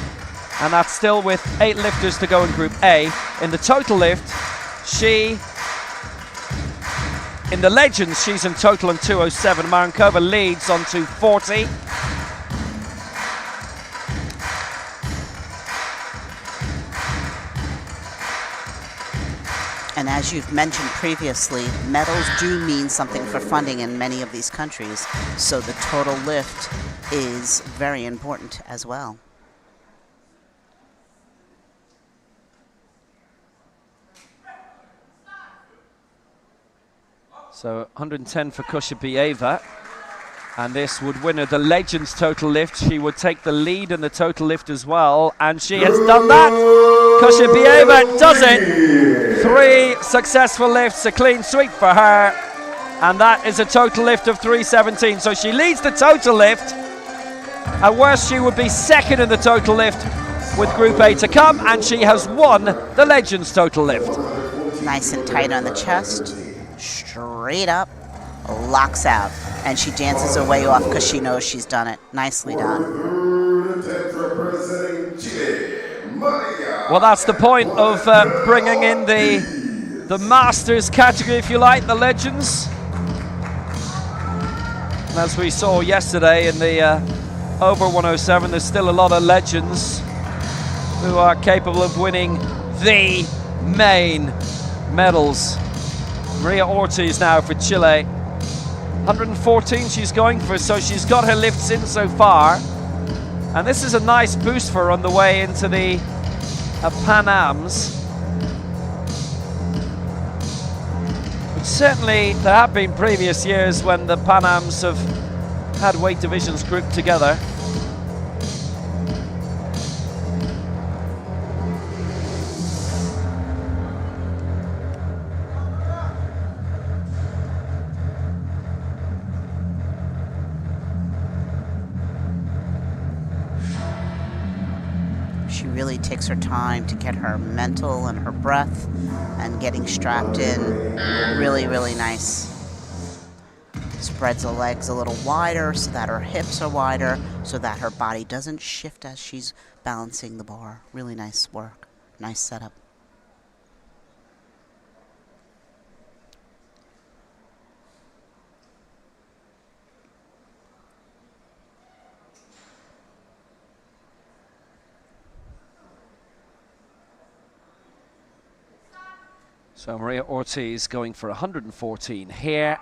and that's still with 8 lifters to go in Group A. In the total lift, in the Legends, she's in total on 207. Marenkova leads on 240. And as you've mentioned previously, medals do mean something for funding in many of these countries, so the total lift is very important as well. So 110 for Kushabieva, and this would win her the Legends total lift. She would take the lead in the total lift as well, and she has done that. Kushabieva does it. 3 successful lifts, a clean sweep for her, and that is a total lift of 317. So she leads the total lift. At worst, she would be second in the total lift with Group A to come, and she has won the Legends total lift. Nice and tight on the chest, straight up, locks out, and she dances her way off because she knows she's done it. Nicely done. Well, that's the point of bringing in the Masters category, if you like, the Legends. And as we saw yesterday in the over 107, there's still a lot of legends who are capable of winning the main medals. Maria Ortiz now for Chile. 114 she's going for, so she's got her lifts in so far. And this is a nice boost for her on the way into the Pan Ams. But certainly there have been previous years when the Pan Ams have had weight divisions grouped together. She really takes her time to get her mental and her breath and getting strapped in. Really, really nice. Spreads the legs a little wider so that her hips are wider, so that her body doesn't shift as she's balancing the bar. Really nice work. Nice setup. So Maria Ortiz going for 114 here.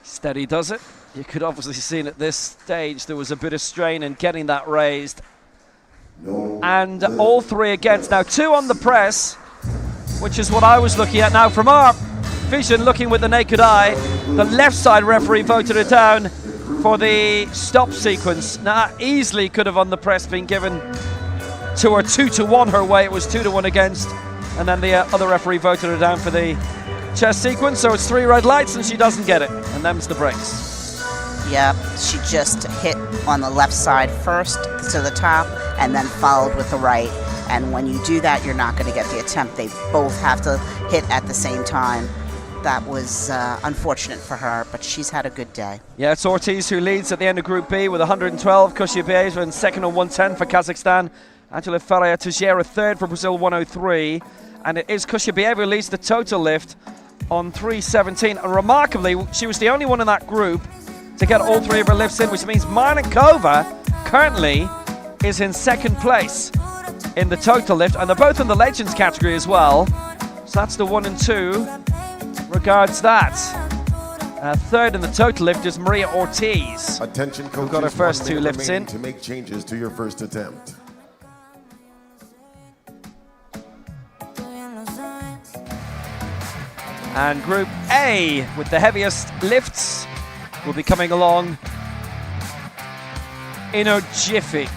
Steady does it. You could obviously see at this stage there was a bit of strain in getting that raised. And all 3 against. Now 2 on the press, which is what I was looking at. Now from our vision, looking with the naked eye, the left side referee voted it down for the stop sequence. Now easily could have on the press been given to her 2-1 her way. It was 2-1 against. And then the other referee voted her down for the chest sequence. So it's 3 red lights and she doesn't get it. And them's the breaks. Yep, she just hit on the left side first to the top and then followed with the right. And when you do that, you're not going to get the attempt. They both have to hit at the same time. That was unfortunate for her, but she's had a good day. Yeah, it's Ortiz who leads at the end of Group B with 112. Kushiabieva in second on 110 for Kazakhstan. Angela Ferreira Teixeira third for Brazil, 103. And it is Kushiabieva who leads the total lift on 317. And remarkably, she was the only one in that group to get all three of her lifts in, which means Marnikova currently is in second place in the total lift. And they're both in the Legends category as well. So that's the 1 and 2. Regards that. Third in the total lift is Maria Ortiz. Attention coaches, who got her first 2 lifts in. To make changes to your first attempt. And Group A with the heaviest lifts will be coming along in a jiffy.